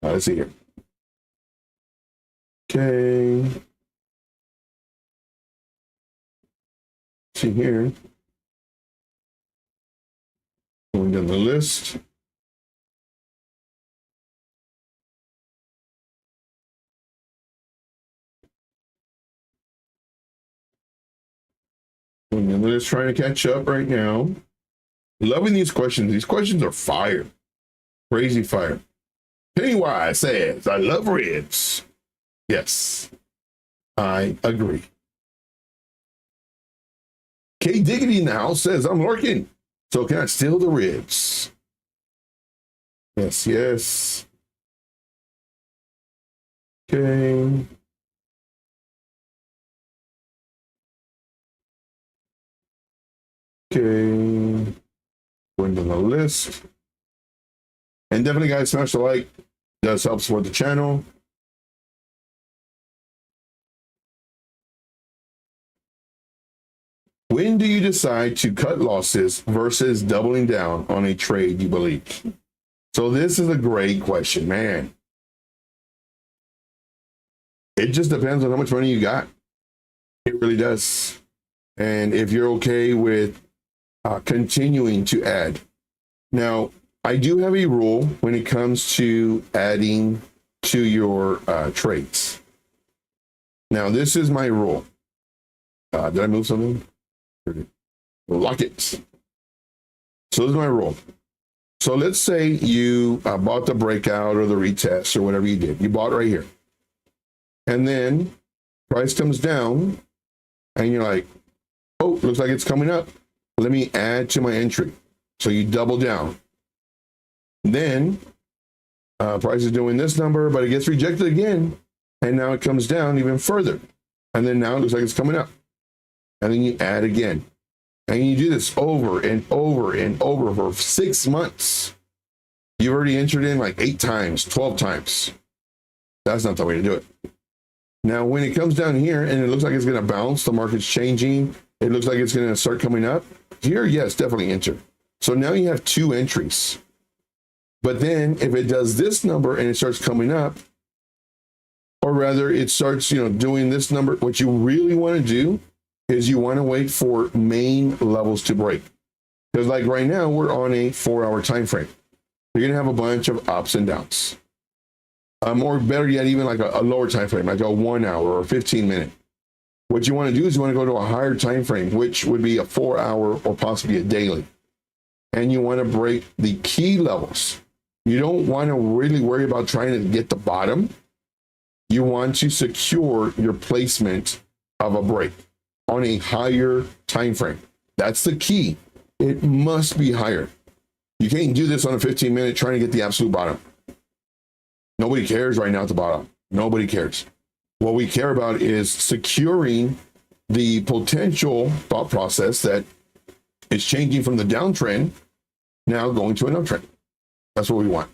Let's see here. Okay. See here. Going down the list. Going down the list, trying to catch up right now. Loving these questions. These questions are fire. Crazy fire. Pennywise says, I love ribs. Yes. I agree. K Diggity in the house says, I'm lurking. So can I steal the ribs? Yes, yes. Okay. Okay. Going to the list. And definitely, guys, smash the like. Does help support the channel. When do you decide to cut losses versus doubling down on a trade you believe? So this is a great question, man. It just depends on how much money you got. It really does. And if you're okay with continuing to add. Now, I do have a rule when it comes to adding to your trades. Now, this is my rule. Did I move something? Lock it. So this is my rule. So let's say you bought the breakout or the retest or whatever you did. You bought right here. And then price comes down and you're like, oh, looks like it's coming up. Let me add to my entry. So you double down. Then price is doing this number, but it gets rejected again. And now it comes down even further. And then now it looks like it's coming up. And then you add again. And you do this over and over and over for 6 months. You've already entered in like 8 times, 12 times. That's not the way to do it. Now, when it comes down here and it looks like it's going to bounce, the market's changing, it looks like it's going to start coming up. Here, yes, definitely enter. So now you have 2 entries. But then if it does this number and it starts coming up, or rather it starts, doing this number, what you really want to do is you want to wait for main levels to break. Because like right now, we're on a 4-hour time frame. You're going to have a bunch of ups and downs. Or better yet, even like a lower time frame, like a 1 hour or 15-minute. What you want to do is you want to go to a higher time frame, which would be a 4-hour or possibly a daily. And you want to break the key levels. You don't want to really worry about trying to get the bottom. You want to secure your placement of a break on a higher time frame. That's the key. It must be higher. You can't do this on a 15-minute trying to get the absolute bottom. Nobody cares right now at the bottom. Nobody cares. What we care about is securing the potential thought process that it's changing from the downtrend now going to an uptrend. That's what we want.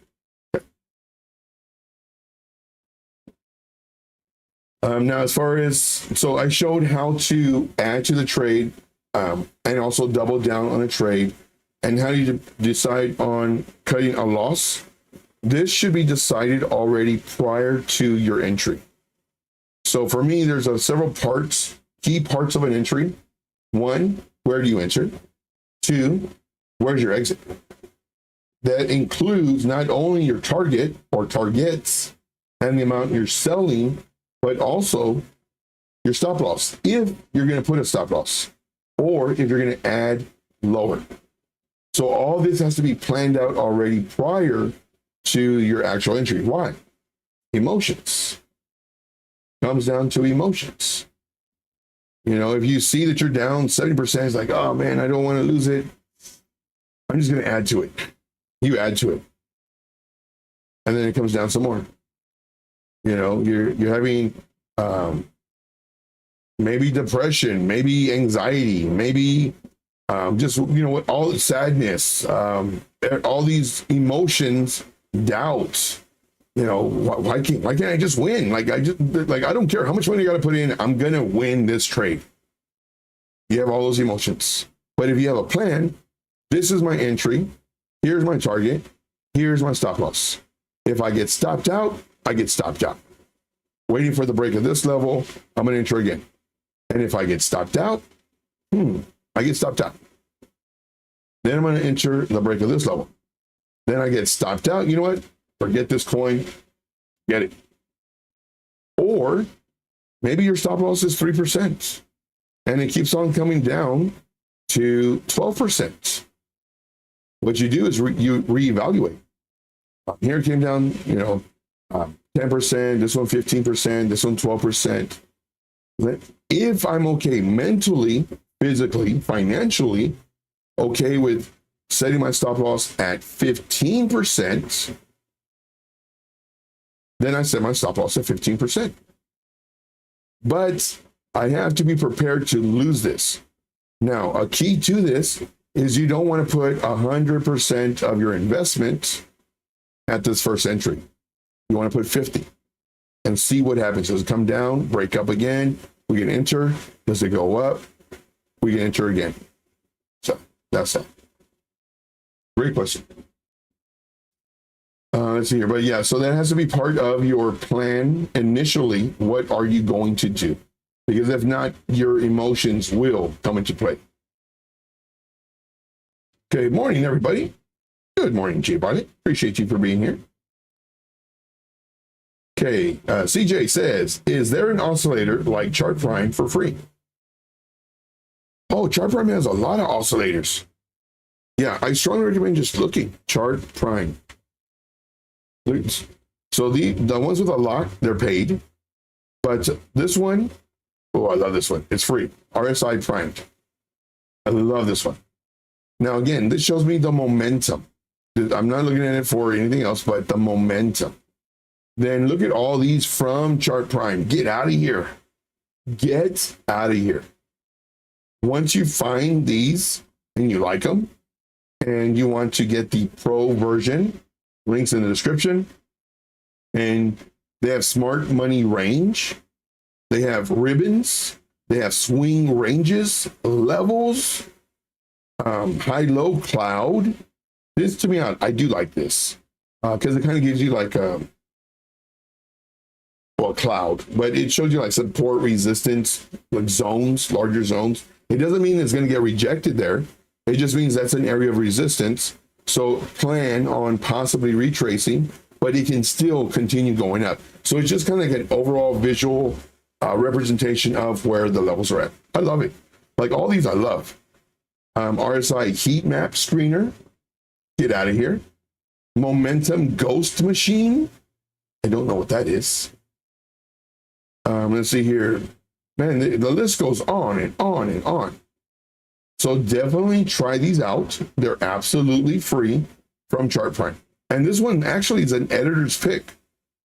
Now, as far as, so I showed how to add to the trade and also double down on a trade, and how do you decide on cutting a loss. This should be decided already prior to your entry. So for me, there's several parts, key parts of an entry. 1, where do you enter? 2, where's your exit? That includes not only your target or targets and the amount you're selling, but also your stop loss, if you're going to put a stop loss, or if you're going to add lower. So all this has to be planned out already prior to your actual entry. Why? Emotions. Comes down to emotions. If you see that you're down 70%, it's like, oh man, I don't want to lose it. I'm just going to add to it. You add to it. And then it comes down some more. You're having maybe depression, maybe anxiety, maybe just, all sadness, all these emotions, doubts. Why can't I just win? I don't care how much money you got to put in. I'm going to win this trade. You have all those emotions. But if you have a plan, this is my entry. Here's my target. Here's my stop loss. If I get stopped out, I get stopped out. Waiting for the break of this level, I'm going to enter again. And if I get stopped out, I get stopped out. Then I'm going to enter the break of this level. Then I get stopped out. You know what? Forget this coin. Get it. Or maybe your stop loss is 3% and it keeps on coming down to 12%. What you do is you reevaluate. Here it came down, 10%, this one 15%, this one 12%. If I'm okay mentally, physically, financially, okay with setting my stop loss at 15%, then I set my stop loss at 15%. But I have to be prepared to lose this. Now, a key to this is you don't want to put 100% of your investment at this first entry. You want to put 50 and see what happens. Does it come down, break up again? We can enter. Does it go up? We can enter again. So that's that. Great question. Let's see here. But yeah, so that has to be part of your plan initially. What are you going to do? Because if not, your emotions will come into play. Good morning, everybody. Good morning, Jay Bonnet. Appreciate you for being here. Okay, CJ says, is there an oscillator like Chart Prime for free? Oh, Chart Prime has a lot of oscillators. Yeah, I strongly recommend just looking. Chart Prime. So the ones with a lock, they're paid. But this one, oh, I love this one. It's free. RSI primed. I love this one. Now, again, this shows me the momentum. I'm not looking at it for anything else, but the momentum. Then look at all these from Chart Prime. Get out of here. Get out of here. Once you find these and you like them, and you want to get the pro version, links in the description, and they have smart money range. They have ribbons. They have swing ranges, levels, high-low cloud. This, to me, I do like this because it kind of gives you like a cloud, but it shows you like support, resistance, like zones, larger zones. It doesn't mean it's going to get rejected there. It just means that's an area of resistance. So plan on possibly retracing, but it can still continue going up. So it's just kind of like an overall visual representation of where the levels are at. I love it. Like all these I love. RSI heat map screener. Get out of here. Momentum ghost machine. I don't know what that is. Let's see here. Man, the list goes on and on and on. So definitely try these out. They're absolutely free from Chart Prime. And this one actually is an editor's pick.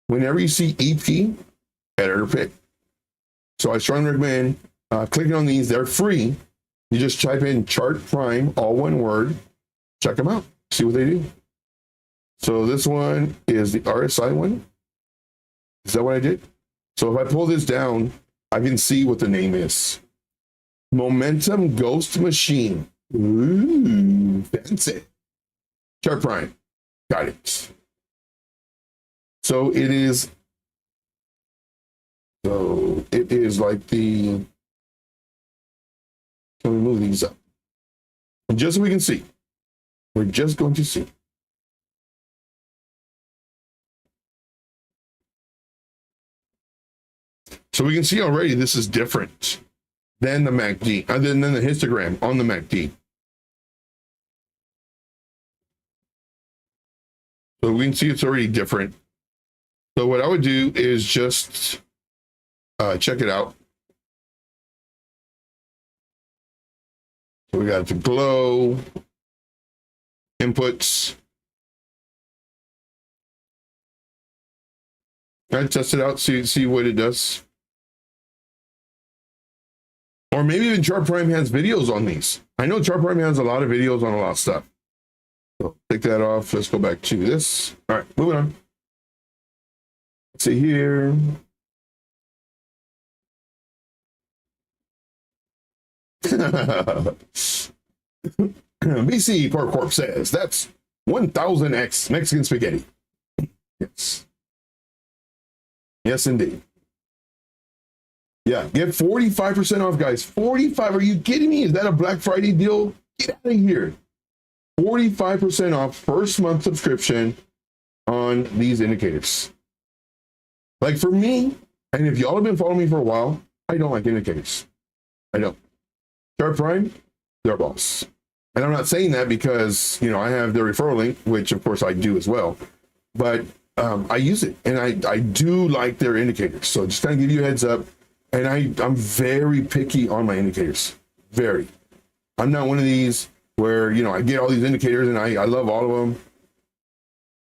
Whenever you see EP, editor pick. So I strongly recommend clicking on these. They're free. You just type in Chart Prime, all one word. Check them out. See what they do. So this one is the RSI one. Is that what I did? So if I pull this down, I can see what the name is. Momentum Ghost Machine. Ooh, fancy. Chart Prime. Got it. So it is like the, can we move these up? And just so we can see. We're just going to see. So we can see already this is different than the MACD, than the histogram on the MACD. So we can see it's already different. So what I would do is just check it out. So we got the glow, inputs. I test it out, see what it does. Or maybe even Chart Prime has videos on these. I know Chart Prime has a lot of videos on a lot of stuff. So take that off. Let's go back to this. All right, moving on. Let's see here. BC Pork Corp says that's 1000x Mexican spaghetti. Yes. Yes, indeed. Yeah, get 45% off, guys. 45. Are you kidding me? Is that a Black Friday deal? Get out of here. 45% off first month subscription on these indicators. Like for me, and if y'all have been following me for a while, I don't like indicators. I don't. Chart Prime, they're boss. And I'm not saying that because, you know, I have their referral link, which of course I do as well. But I use it and I do like their indicators. So just kind of give you a heads up. And I'm very picky on my indicators. Very. I'm not one of these where, you know, I get all these indicators and I love all of them.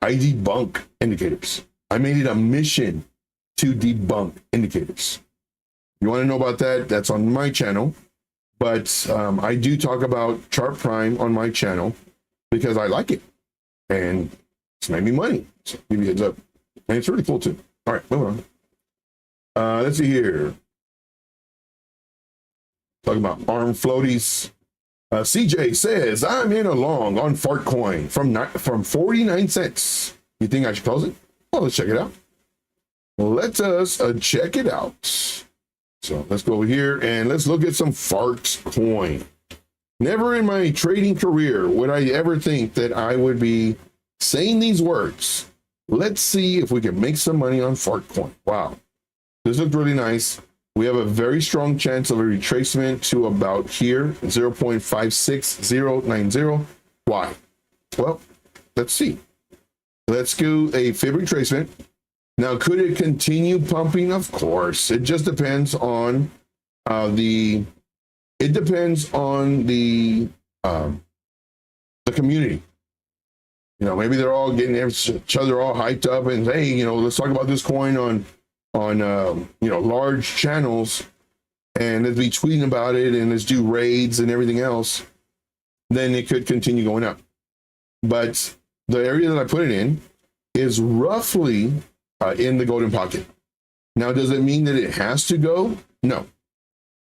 I debunk indicators. I made it a mission to debunk indicators. You want to know about that? That's on my channel. But I do talk about Chart Prime on my channel because I like it. And it's made me money. So give you a heads up. And it's really cool too. All right, moving on. Let's see here. Talking about arm floaties. CJ says, I'm in a long on Fart Coin from 49 cents. You think I should close it? Well, let's check it out. Let us check it out. So let's go over here and let's look at some Fart Coin. Never in my trading career would I ever think that I would be saying these words. Let's see if we can make some money on Fart Coin. Wow, this looks really nice. We have a very strong chance of a retracement to about here, 0.56090. Why? Well, let's see. Let's do a fib retracement. Now, could it continue pumping? Of course. It just depends on the community. You know, maybe they're all getting each other all hyped up and, hey, you know, let's talk about this coin on you know, large channels, and let's be tweeting about it and let's do raids and everything else. Then it could continue going up. But the area that I put it in is roughly in the golden pocket. Now, does it mean that it has to go? No.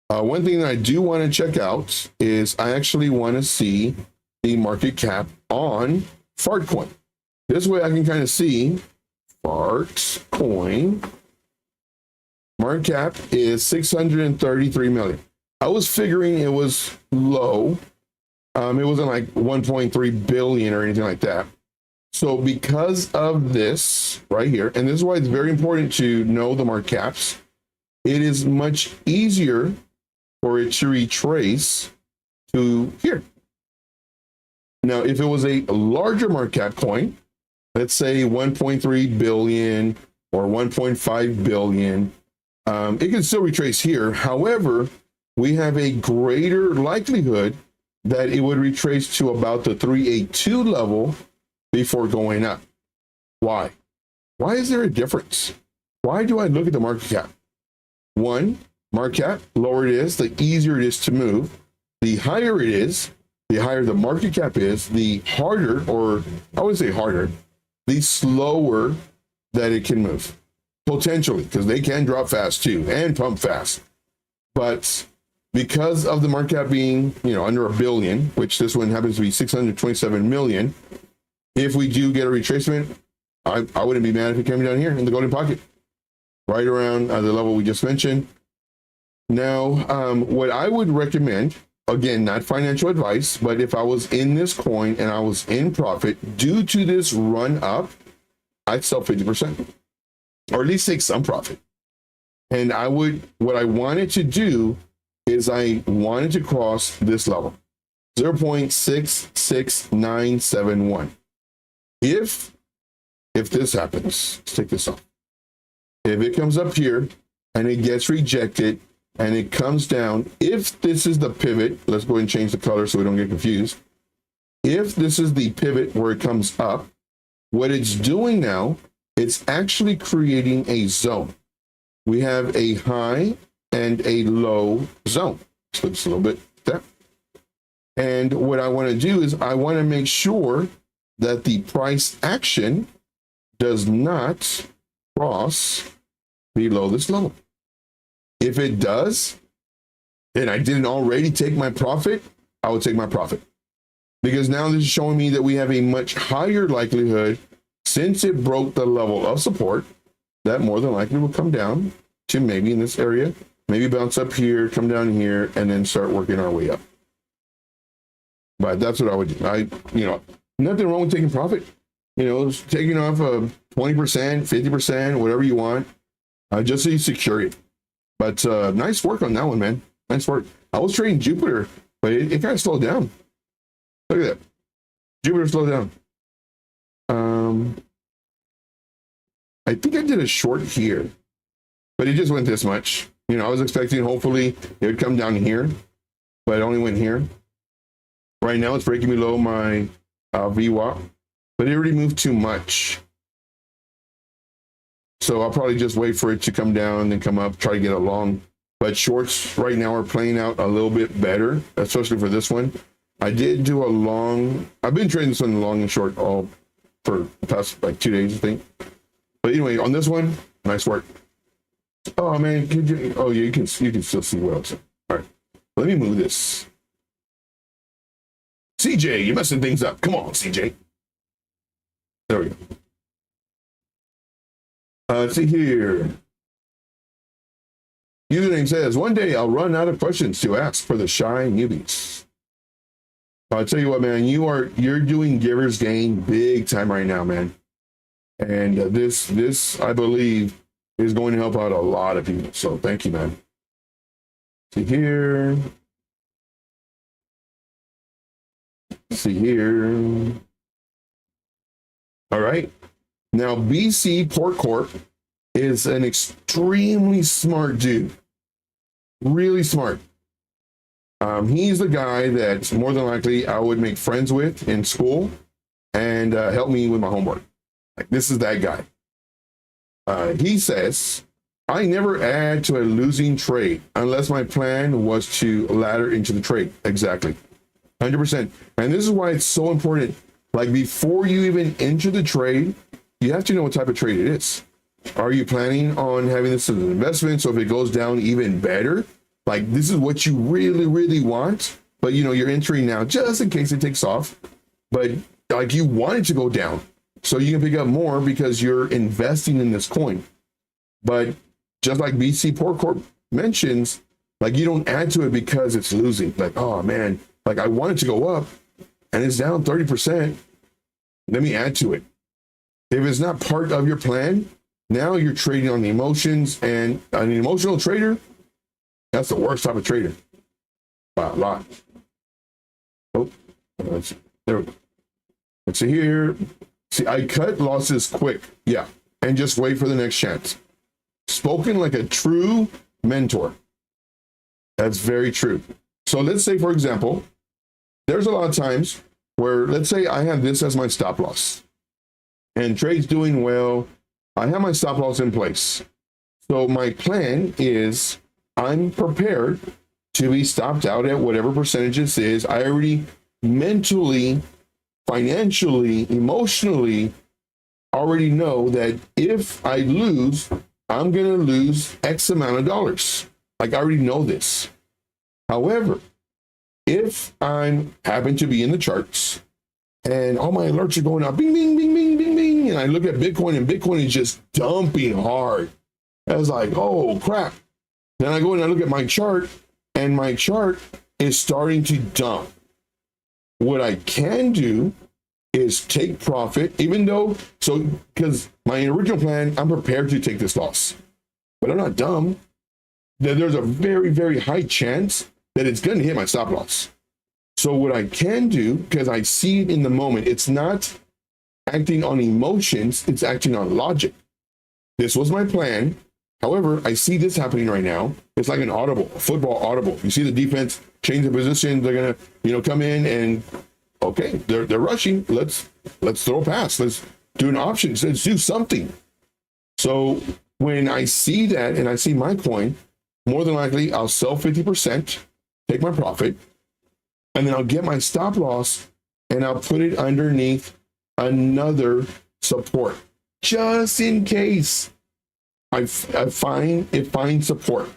One thing that I do want to check out is I actually want to see the market cap on Fart Coin. This way I can kind of see Fart Coin. Market cap is 633 million. I was figuring it was low. It wasn't like 1.3 billion or anything like that. So because of this right here, and this is why it's very important to know the market caps, it is much easier for it to retrace to here. Now, if it was a larger market cap coin, let's say 1.3 billion or 1.5 billion, it can still retrace here. However, we have a greater likelihood that it would retrace to about the 382 level before going up. Why? Why is there a difference? Why do I look at the market cap? One, market cap, lower it is, the easier it is to move. The higher it is, the higher the market cap is, the harder, or I would say harder, the slower that it can move. Potentially, because they can drop fast too and pump fast. But because of the market cap being, you know, under $1 billion, which this one happens to be 627 million, if we do get a retracement, I wouldn't be mad if it came down here in the golden pocket, right around the level we just mentioned. Now, what I would recommend, again, not financial advice, but if I was in this coin and I was in profit due to this run up, I'd sell 50%. Or at least take some profit. And what I wanted to do is I wanted to cross this level, 0.66971. If this happens, let's take this off. If it comes up here and it gets rejected and it comes down, if this is the pivot, let's go ahead and change the color so we don't get confused. If this is the pivot where it comes up, what it's doing now, it's actually creating a zone. We have a high and a low zone. So it's a little bit there. And what I want to do is I want to make sure that the price action does not cross below this level. If it does, and I didn't already take my profit, I would take my profit. Because now this is showing me that we have a much higher likelihood, since it broke the level of support, that more than likely will come down to maybe in this area, maybe bounce up here, come down here, and then start working our way up. But that's what I would do. Nothing wrong with taking profit. Taking off 20%, 50%, whatever you want, just so you secure it. But nice work on that one, man. Nice work. I was trading Jupiter, but it kind of slowed down. Look at that. Jupiter slowed down. I think I did a short here, but it just went this much. You know, I was expecting hopefully it would come down here, but it only went here. Right now it's breaking below my VWAP, but it already moved too much. So I'll probably just wait for it to come down and then come up, try to get a long. But shorts right now are playing out a little bit better, especially for this one. I did do a long, I've been trading this one long and short all for the past like 2 days, I think. But anyway, on this one, nice work. Oh man, oh yeah, you can still see what else. All right, let me move this. CJ, you're messing things up. Come on, CJ. There we go. Let's see here. Username says, one day I'll run out of questions to ask for the shy newbies. I'll tell you what, man, you're doing Giver's Gain big time right now, man. And this, I believe, is going to help out a lot of people. So thank you, man. See here. See here. All right. Now, BC Port Corp is an extremely smart dude. Really smart. He's the guy that more than likely I would make friends with in school and help me with my homework. Like, this is that guy. He says, I never add to a losing trade unless my plan was to ladder into the trade. Exactly. 100%. And this is why it's so important. Like, before you even enter the trade, you have to know what type of trade it is. Are you planning on having this as an investment? So if it goes down even better, like this is what you really, really want, but you know, you're entering now just in case it takes off, but like you want it to go down so you can pick up more because you're investing in this coin. But just like BC Port Corp mentions, like you don't add to it because it's losing. Like, oh man, like I want it to go up and it's down 30%. Let me add to it. If it's not part of your plan, now you're trading on the emotions, and an emotional trader, that's the worst type of trader by a lot. Oh, there we go. Let's see here. See, I cut losses quick. Yeah. And just wait for the next chance. Spoken like a true mentor. That's very true. So let's say, for example, there's a lot of times where, let's say I have this as my stop loss and trade's doing well. I have my stop loss in place. So my plan is I'm prepared to be stopped out at whatever percentage this is. I already mentally, financially, emotionally already know that if I lose, I'm going to lose X amount of dollars. Like I already know this. However, if I happen to be in the charts and all my alerts are going up, bing, bing, bing, bing, bing, bing, and I look at Bitcoin and Bitcoin is just dumping hard. I was like, oh crap. Then I go and I look at my chart and my chart is starting to dump. What I can do is take profit, even though, so because my original plan, I'm prepared to take this loss, but I'm not dumb. There's a very, very high chance that it's going to hit my stop loss. So what I can do, because I see it in the moment, it's not acting on emotions, it's acting on logic. This was my plan. However, I see this happening right now. It's like an audible, a football audible. You see the defense change the position. They're going to, come in and, okay, they're rushing. Let's throw a pass. Let's do an option. Let's do something. So when I see that and I see my coin, more than likely I'll sell 50%, take my profit, and then I'll get my stop loss and I'll put it underneath another support, just in case I find support.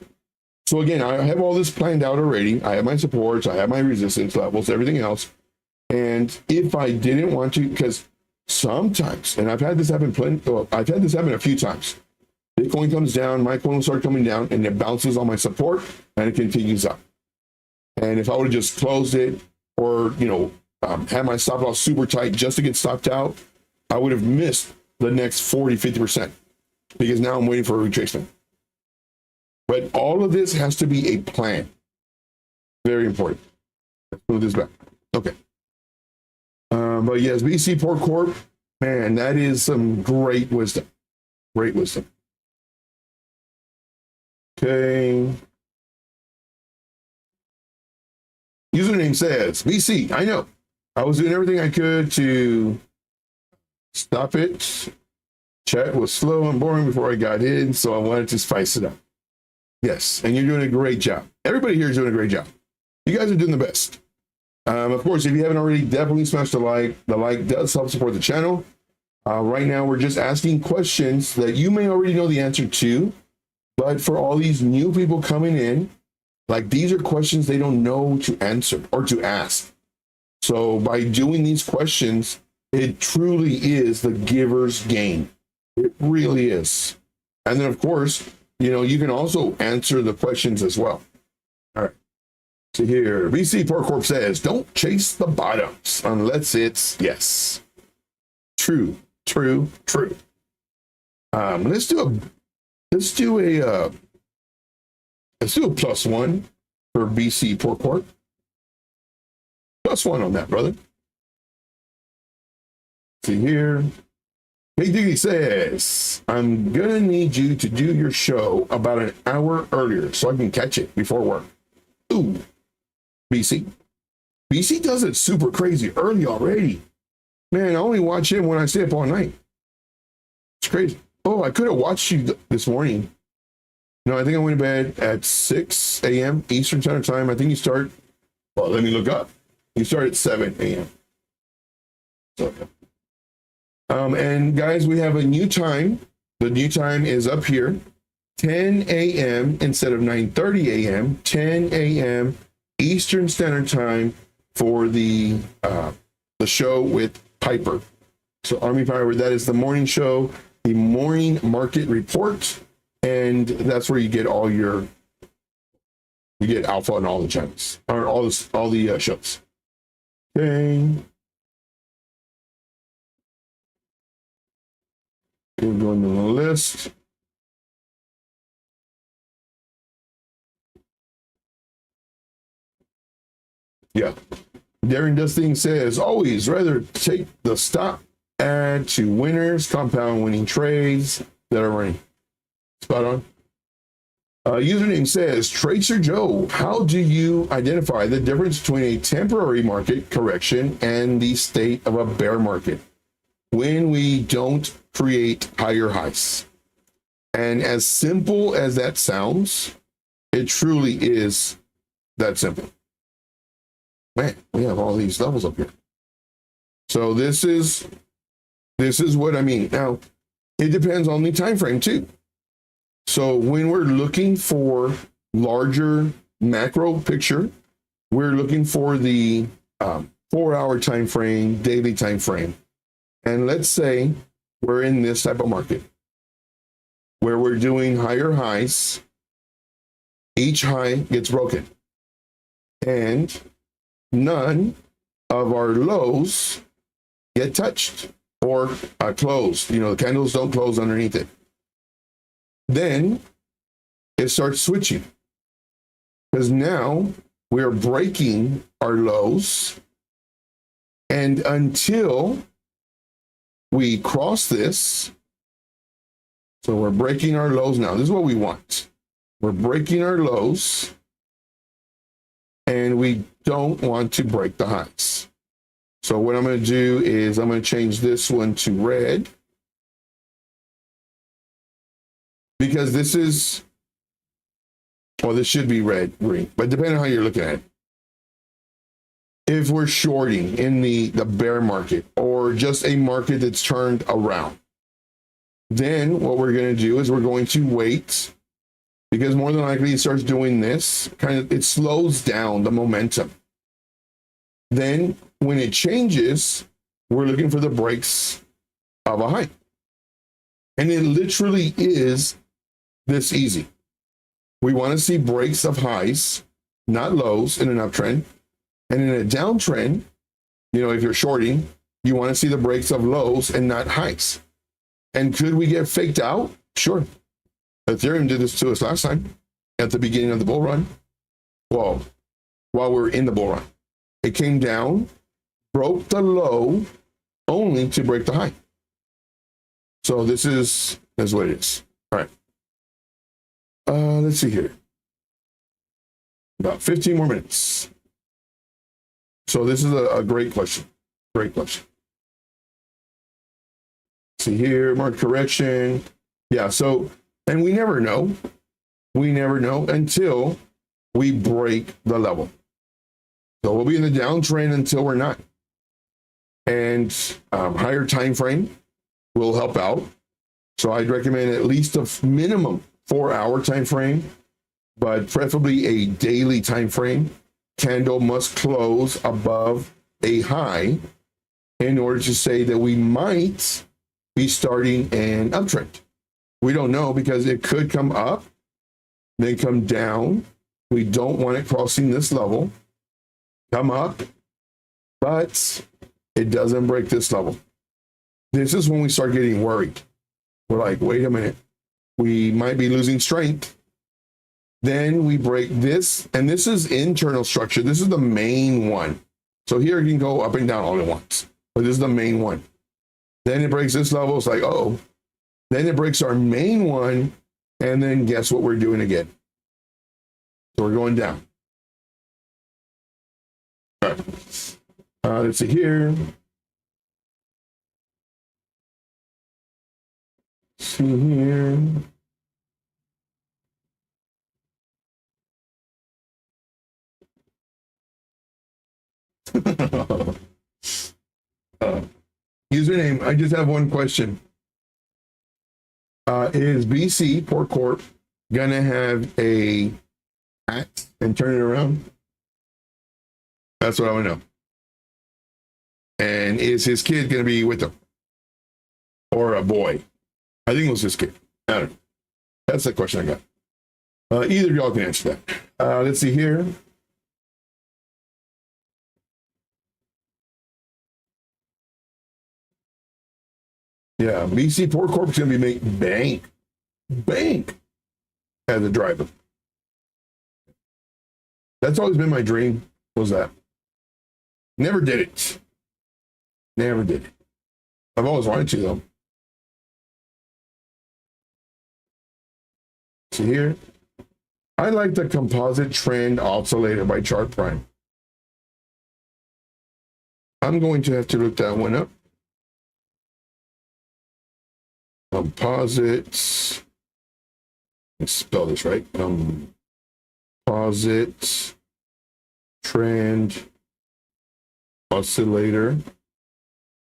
So again, I have all this planned out already. I have my supports, I have my resistance levels, everything else. And if I didn't want to, because sometimes, and I've had this happen a few times. Bitcoin comes down, my coin will start coming down, and it bounces on my support, and it continues up. And if I would have just closed it, or had my stop loss super tight just to get stopped out, I would have missed the next 40-50%, because now I'm waiting for a retracement. But all of this has to be a plan. Very important. Let's move this back. Okay. But yes, BC Port Corp, man, that is some great wisdom. Great wisdom. Okay. Username says, VC, I know. I was doing everything I could to stop it. Chat was slow and boring before I got in, so I wanted to spice it up. Yes, and you're doing a great job. Everybody here is doing a great job. You guys are doing the best. Of course, if you haven't already, definitely smash the like. The like does help support the channel. Right now, we're just asking questions that you may already know the answer to, but for all these new people coming in, like these are questions they don't know to answer or to ask. So by doing these questions, it truly is the giver's game. It really is. And then, of course, you know, you can also answer the questions as well. All right. So here, VC Pork Corp says, don't chase the bottoms unless it's yes. True, true, true. Let's do a +1 for VC Pork Corp. +1 on that, brother. See here. Hey Diggy says, I'm gonna need you to do your show about an hour earlier so I can catch it before work. Ooh, BC. BC does it super crazy early already. Man, I only watch him when I stay up all night. It's crazy. Oh, I could have watched you this morning. No, I think I went to bed at 6 a.m. Eastern Standard Time. I think you start, well, let me look up. You start at 7 a.m. So, and guys, we have a new time. The new time is up here, 10 a.m. instead of 9:30 a.m., 10 a.m. Eastern Standard Time for the show with Piper. So Army Piper, that is the morning show, the morning market report, and that's where you get all your, you get alpha on all the channels, or all the shows. Okay. We're going to the list. Yeah. Darren Does Things says, always rather take the stop, add to winners, compound winning trades that are running. Spot on. Username says, Tracer Joe, how do you identify the difference between a temporary market correction and the state of a bear market when we don't create higher highs? And as simple as that sounds, it truly is that simple. Man, we have all these levels up here. So this is what I mean. Now, it depends on the time frame too. So when we're looking for larger macro picture, we're looking for the 4-hour time frame, daily time frame. And let's say we're in this type of market where we're doing higher highs. Each high gets broken. And none of our lows get touched or closed. You know, the candles don't close underneath it. Then it starts switching because now we're breaking our lows, and until we cross this, so we're breaking our lows now. This is what we want. We're breaking our lows, and we don't want to break the highs. So what I'm going to do is I'm going to change this one to red, because this is, well, this should be red, green, but depending on how you're looking at it. If we're shorting in the bear market or just a market that's turned around, then what we're going to do is we're going to wait, because more than likely it starts doing this, it slows down the momentum. Then when it changes, we're looking for the breaks of a high. And it literally is this easy. We want to see breaks of highs, not lows, in an uptrend. And in a downtrend, you know, if you're shorting, you want to see the breaks of lows and not highs. And could we get faked out? Sure. Ethereum did this to us last time at the beginning of the bull run. Well, while we were in the bull run, it came down, broke the low, only to break the high. So this is what it is. All right. Let's see here. About 15 more minutes. So this is a great question. Great question. See here, market correction. Yeah, so, and we never know. We never know until we break the level. So we'll be in the downtrend until we're not. And higher time frame will help out. So I'd recommend at least a minimum 4-hour time frame, but preferably a daily time frame. Candle must close above a high in order to say that we might be starting an uptrend. We don't know because it could come up, then come down. We don't want it crossing this level, come up, but it doesn't break this level. This is when we start getting worried. We're like, wait a minute, we might be losing strength. Then we break this, and this is internal structure. This is the main one. So here you can go up and down all at once, but this is the main one. Then it breaks this level. It's like, oh, then it breaks our main one, and then guess what we're doing again? So we're going down. All right. Let's see here. See here. Username, I just have one question. Is BC Port Corp gonna have a axe and turn it around? That's what I want to know. And is his kid gonna be with him? Or a boy? I think it was his kid. I don't know. That's the question I got. Either of y'all can answer that. Let's see here. Yeah, BC Port Corp is going to be making bank as a driver. That's always been my dream, was that. Never did it. Never did it. I've always wanted to, though. See here. I like the composite trend oscillator by Chart Prime. I'm going to have to look that one up. Composites. Let's spell this right. Composite trend oscillator.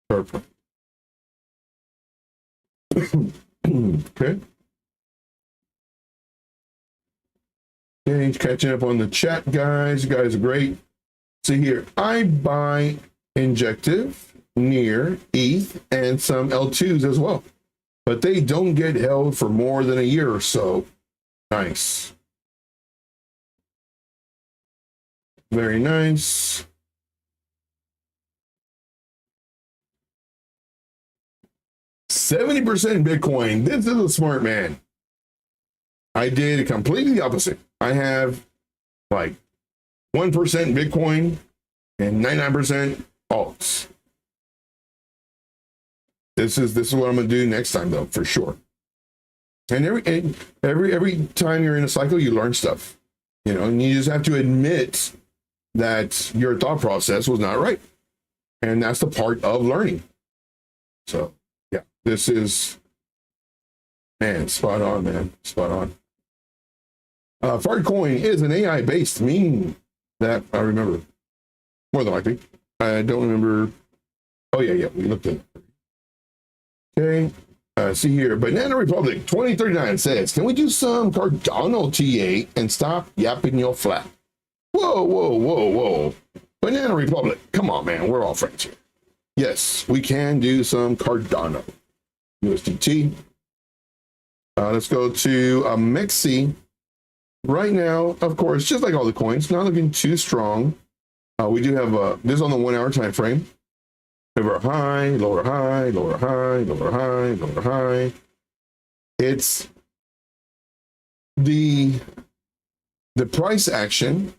Perfect. Okay. Okay, catching up on the chat, guys. You guys are great. See here, I buy Injective, Near, ETH, and some L2s as well. But they don't get held for more than a year or so. Nice. Very nice. $70% Bitcoin. This is a smart man. I did completely the opposite. I have like 1% Bitcoin and 99% alts. This is what I'm gonna do next time, though, for sure. And every time you're in a cycle, you learn stuff, you know, and you just have to admit that your thought process was not right, and that's the part of learning. So yeah, this is, man, spot on, man, spot on. Fartcoin is an AI-based meme that I remember, more than likely. I don't remember. Oh yeah, we looked at it. Okay, see here, Banana Republic 2039 says, can we do some Cardano TA and stop yapping your flap? Whoa. Banana Republic, come on, man, we're all friends here. Yes, we can do some Cardano. USDT. Let's go to Mexi. Right now, of course, just like all the coins, not looking too strong. We do have this on the 1 hour time frame. Over high, lower high, lower high, lower high, lower high. It's the price action,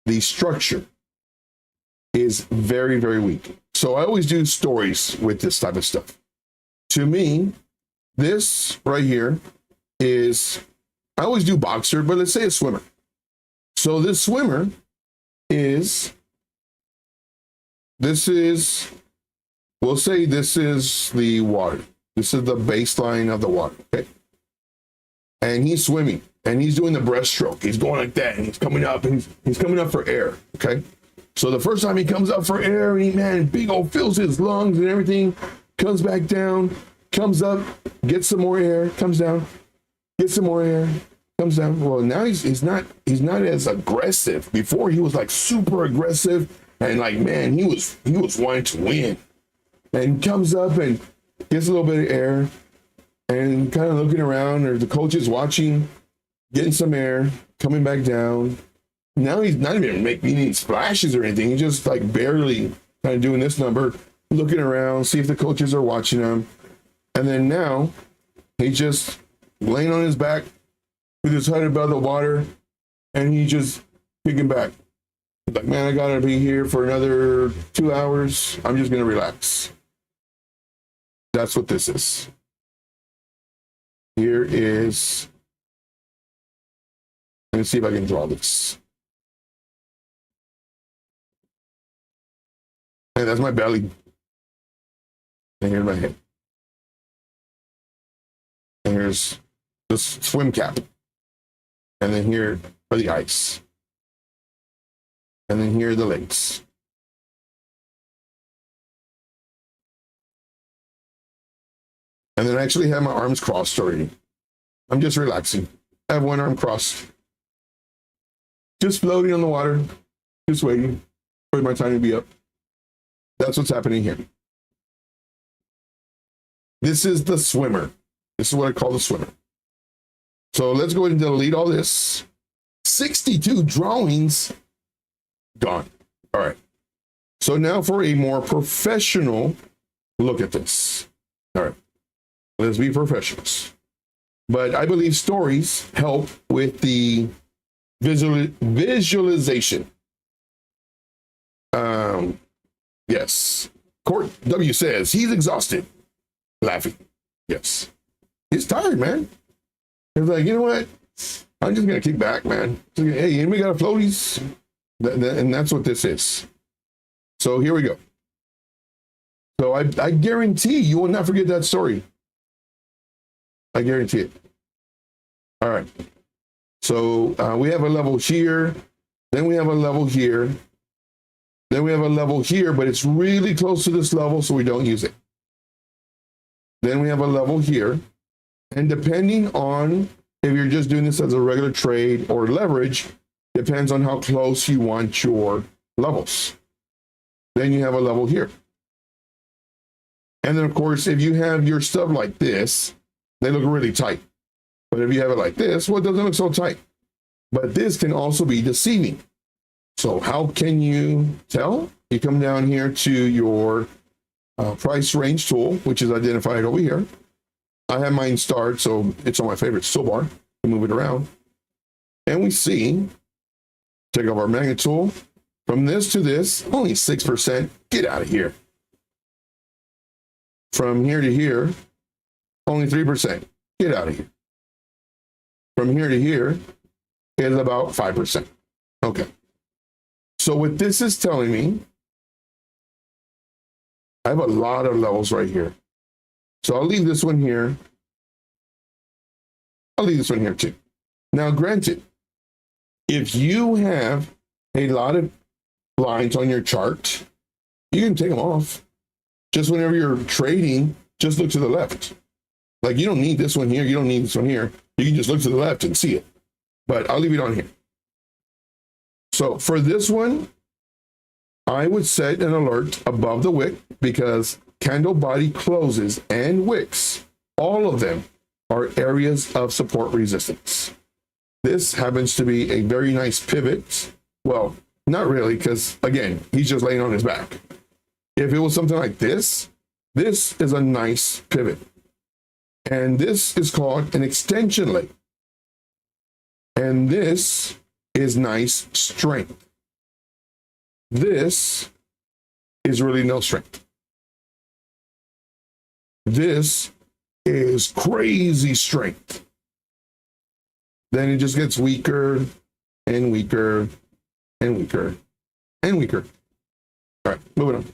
the structure is very, very weak. So I always do stories with this type of stuff. To me, this right here is I always do boxer, but let's say a swimmer. So this swimmer is, we'll say this is the water. This is the baseline of the water, okay? And he's swimming, and he's doing the breaststroke. He's going like that, and he's coming up, and he's coming up for air, okay? So the first time he comes up for air, and man, big old fills his lungs and everything, comes back down, comes up, gets some more air, comes down, gets some more air, comes down. Well, now he's not as aggressive. Before he was like super aggressive, and like, man, he was wanting to win. And comes up and gets a little bit of air, and kind of looking around, or the coach is watching, getting some air, coming back down. Now he's not even making any splashes or anything. He's just like barely kind of doing this number, looking around, see if the coaches are watching him. And then now he's just laying on his back with his head above the water, and he's just kicking back. Like, man, I gotta be here for another 2 hours. I'm just gonna relax. That's what this is. Here is, let me see if I can draw this. And that's my belly. And here's my head. And here's the swim cap. And then here are the ice. And then here are the legs. And then I actually have my arms crossed already. I'm just relaxing. I have one arm crossed. Just floating on the water. Just waiting for my time to be up. That's what's happening here. This is the swimmer. This is what I call the swimmer. So let's go ahead and delete all this. 62 drawings gone. All right. So now for a more professional look at this. All right. Let's be professionals. But I believe stories help with the visualization. Yes. Court W says he's exhausted. Laughing. Yes. He's tired, man. He's like, you know what? I'm just going to kick back, man. Hey, anybody got a floaties? And that's what this is. So here we go. So I guarantee you will not forget that story. I guarantee it. All right. So we have a level here. Then we have a level here. Then we have a level here, but it's really close to this level, so we don't use it. Then we have a level here. And depending on if you're just doing this as a regular trade or leverage, depends on how close you want your levels. Then you have a level here. And then, of course, if you have your stuff like this, they look really tight. But if you have it like this, well, it doesn't look so tight. But this can also be deceiving. So how can you tell? You come down here to your price range tool, which is identified over here. I have mine starred, so it's on my favorite toolbar. We move it around. And we see, take off our magnet tool. From this to this, only 6%. Get out of here. From here to here, only 3%. Get out of here. From here to here is about 5%. Okay. So what this is telling me, I have a lot of levels right here. So I'll leave this one here. I'll leave this one here too. Now, granted, if you have a lot of lines on your chart, you can take them off. Just whenever you're trading, just look to the left. Like, you don't need this one here. You don't need this one here. You can just look to the left and see it. But I'll leave it on here. So for this one, I would set an alert above the wick because candle body closes and wicks, all of them are areas of support resistance. This happens to be a very nice pivot. Well, not really, because again, he's just laying on his back. If it was something like this, this is a nice pivot. And this is called an extension leg. And this is nice strength. This is really no strength. This is crazy strength. then it just gets weaker and weaker and weaker and weaker. All right, moving on.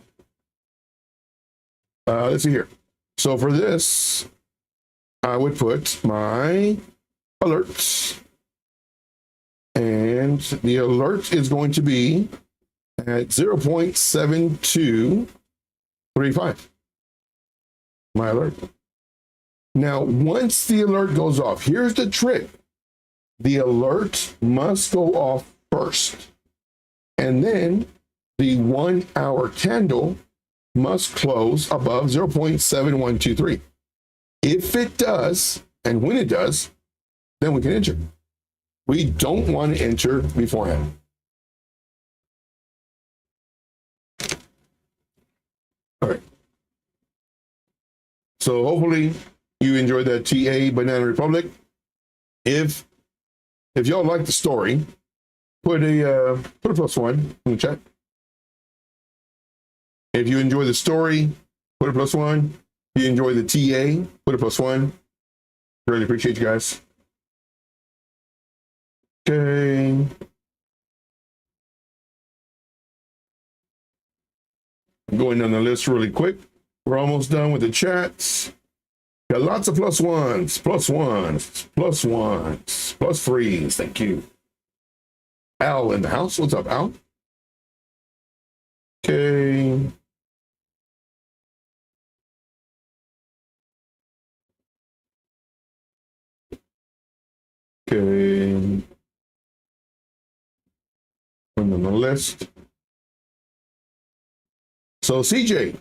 Let's see here. So for this, I would put my alerts, and the alert is going to be at 0.7235. My alert. Now, once the alert goes off, here's the trick. The alert must go off first, and then the 1 hour candle must close above 0.7123. If it does, and when it does, then we can enter. We don't want to enter beforehand. All right. So hopefully you enjoyed that TA Banana Republic. If y'all like the story, put a +1 in the chat. If you enjoy the story, put a +1. If you enjoy the TA, put a +1. Really appreciate you guys. Okay. I'm going down the list really quick. We're almost done with the chats. Got lots of +1s, +1s, +1s, +3s. Thank you. Al in the house. What's up, Al? Okay. Okay. And on the list. So CJ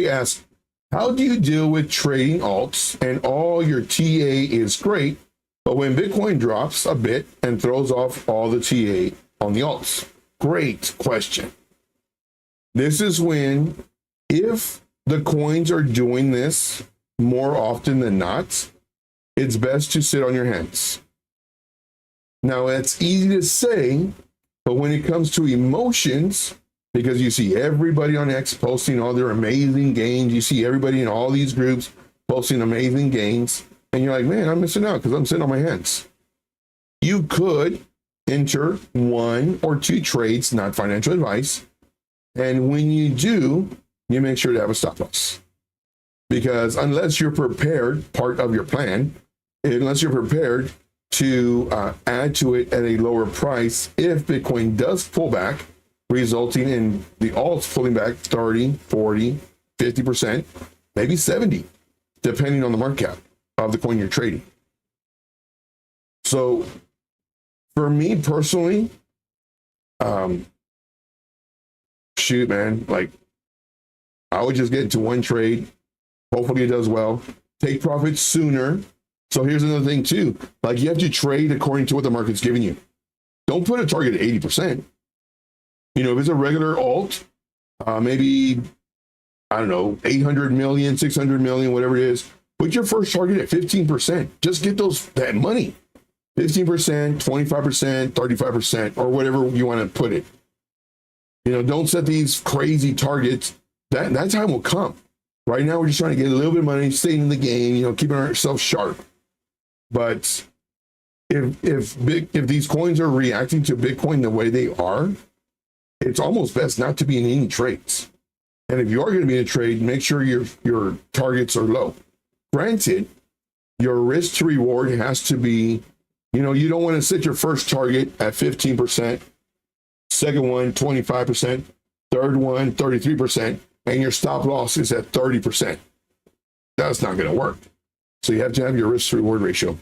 asked, how do you deal with trading alts and all your TA is great, but when Bitcoin drops a bit and throws off all the TA on the alts? Great question. This is when, if the coins are doing this more often than not, it's best to sit on your hands. Now, it's easy to say, but when it comes to emotions, because you see everybody on X posting all their amazing gains, you see everybody in all these groups posting amazing gains, and you're like, man, I'm missing out because I'm sitting on my hands. You could enter 1 or 2 trades, not financial advice, and when you do, you make sure to have a stop loss. Because unless you're prepared, part of your plan, unless you're prepared to add to it at a lower price, if Bitcoin does pull back, resulting in the alts pulling back 30, 40, 50%, maybe 70, depending on the market cap of the coin you're trading. So for me personally, shoot, man, like I would just get into 1 trade. Hopefully it does well. Take profits sooner. So here's another thing too. Like you have to trade according to what the market's giving you. Don't put a target at 80%. You know, if it's a regular alt, maybe, I don't know, 800 million, 600 million, whatever it is, put your first target at 15%. Just get that money. 15%, 25%, 35%, or whatever you want to put it. You know, don't set these crazy targets. That time will come. Right now, we're just trying to get a little bit of money, staying in the game, you know, keeping ourselves sharp. But if these coins are reacting to Bitcoin the way they are, it's almost best not to be in any trades. And if you are going to be in a trade, make sure your targets are low. Granted, your risk to reward has to be, you know, you don't want to set your first target at 15%, second one, 25%, third one, 33%, and your stop loss is at 30%. That's not going to work. So you have to have your risk to reward ratio.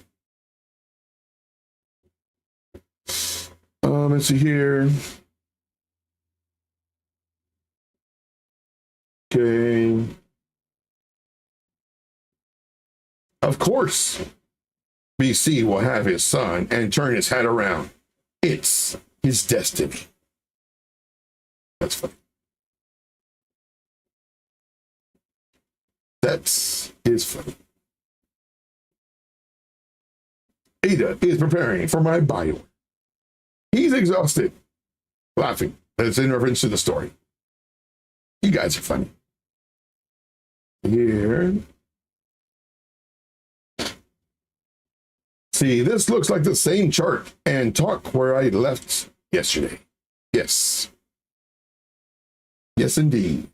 Let's see here. Okay. Of course, BC will have his son and turn his head around. It's his destiny. That's funny. That's funny. Ada is preparing for my bio. He's exhausted. Laughing. That's in reference to the story. You guys are funny. Here. See, this looks like the same chart and talk where I left yesterday. Yes. Yes, indeed.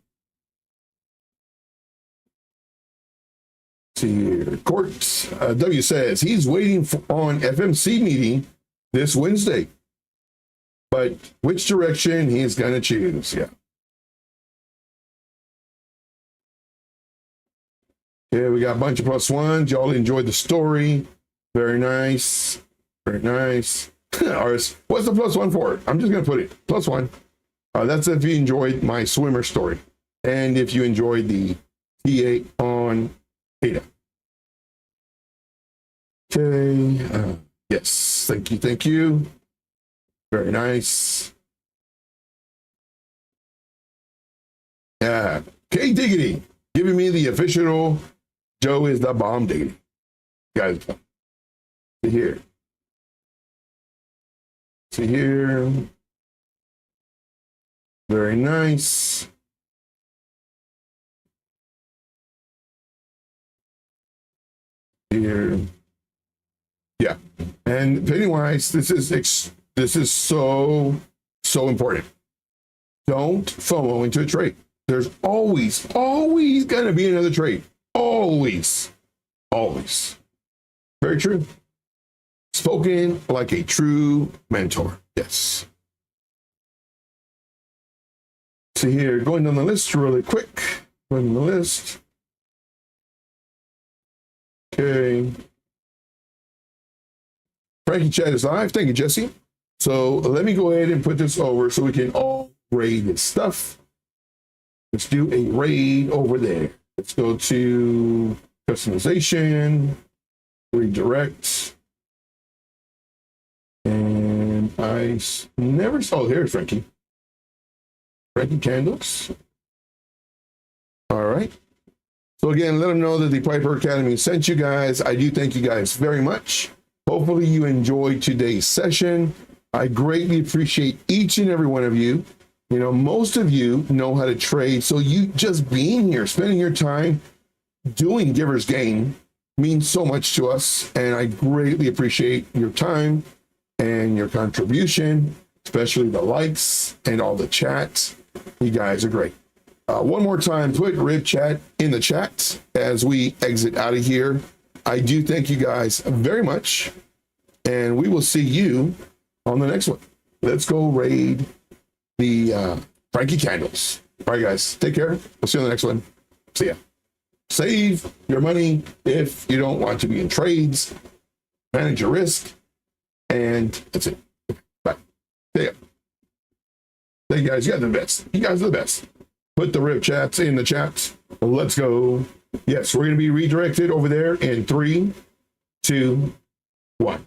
See here. Court W says he's waiting on FMC meeting this Wednesday. But which direction he's going to choose? Yeah. Okay, we got a bunch of +1s. Y'all enjoyed the story. Very nice. Very nice. What's the +1 for? I'm just going to put it +1. That's if you enjoyed my swimmer story. And if you enjoyed the TA on Ada. Okay. Yes. Thank you. Thank you. Very nice. Yeah. K Diggity giving me the official Joe is the bomb diggity. Guys, see here. See here. Very nice. Here. Yeah. And Pennywise, this is so important. Don't FOMO into a trade. There's always going to be another trade. Always. Very true. Spoken like a true mentor. Yes. See here, going down the list really quick. Going down the list. Okay. Frankie Chat is live. Thank you, Jesse. So let me go ahead and put this over so we can all raid this stuff. Let's do a raid over there. Let's go to customization, redirect. And I never saw, here's Frankie. Frankie Candles. All right. So again, let them know that the Piper Academy sent you guys. I do thank you guys very much. Hopefully you enjoyed today's session. I greatly appreciate each and every one of you. You know, most of you know how to trade. So you just being here, spending your time doing Giver's Gain means so much to us. And I greatly appreciate your time and your contribution, especially the likes and all the chats. You guys are great. One more time, put Rib Chat in the chat as we exit out of here. I do thank you guys very much. And we will see you on the next one. Let's go raid the Frankie Candles. All right, guys, take care. We'll see you on the next one. See ya. Save your money if you don't want to be in trades. Manage your risk. And that's it. Bye. See ya. Thank you guys. You guys are the best. You guys are the best. Put the Rib Chats in the chat. Let's go. Yes, we're going to be redirected over there in 3, 2, 1.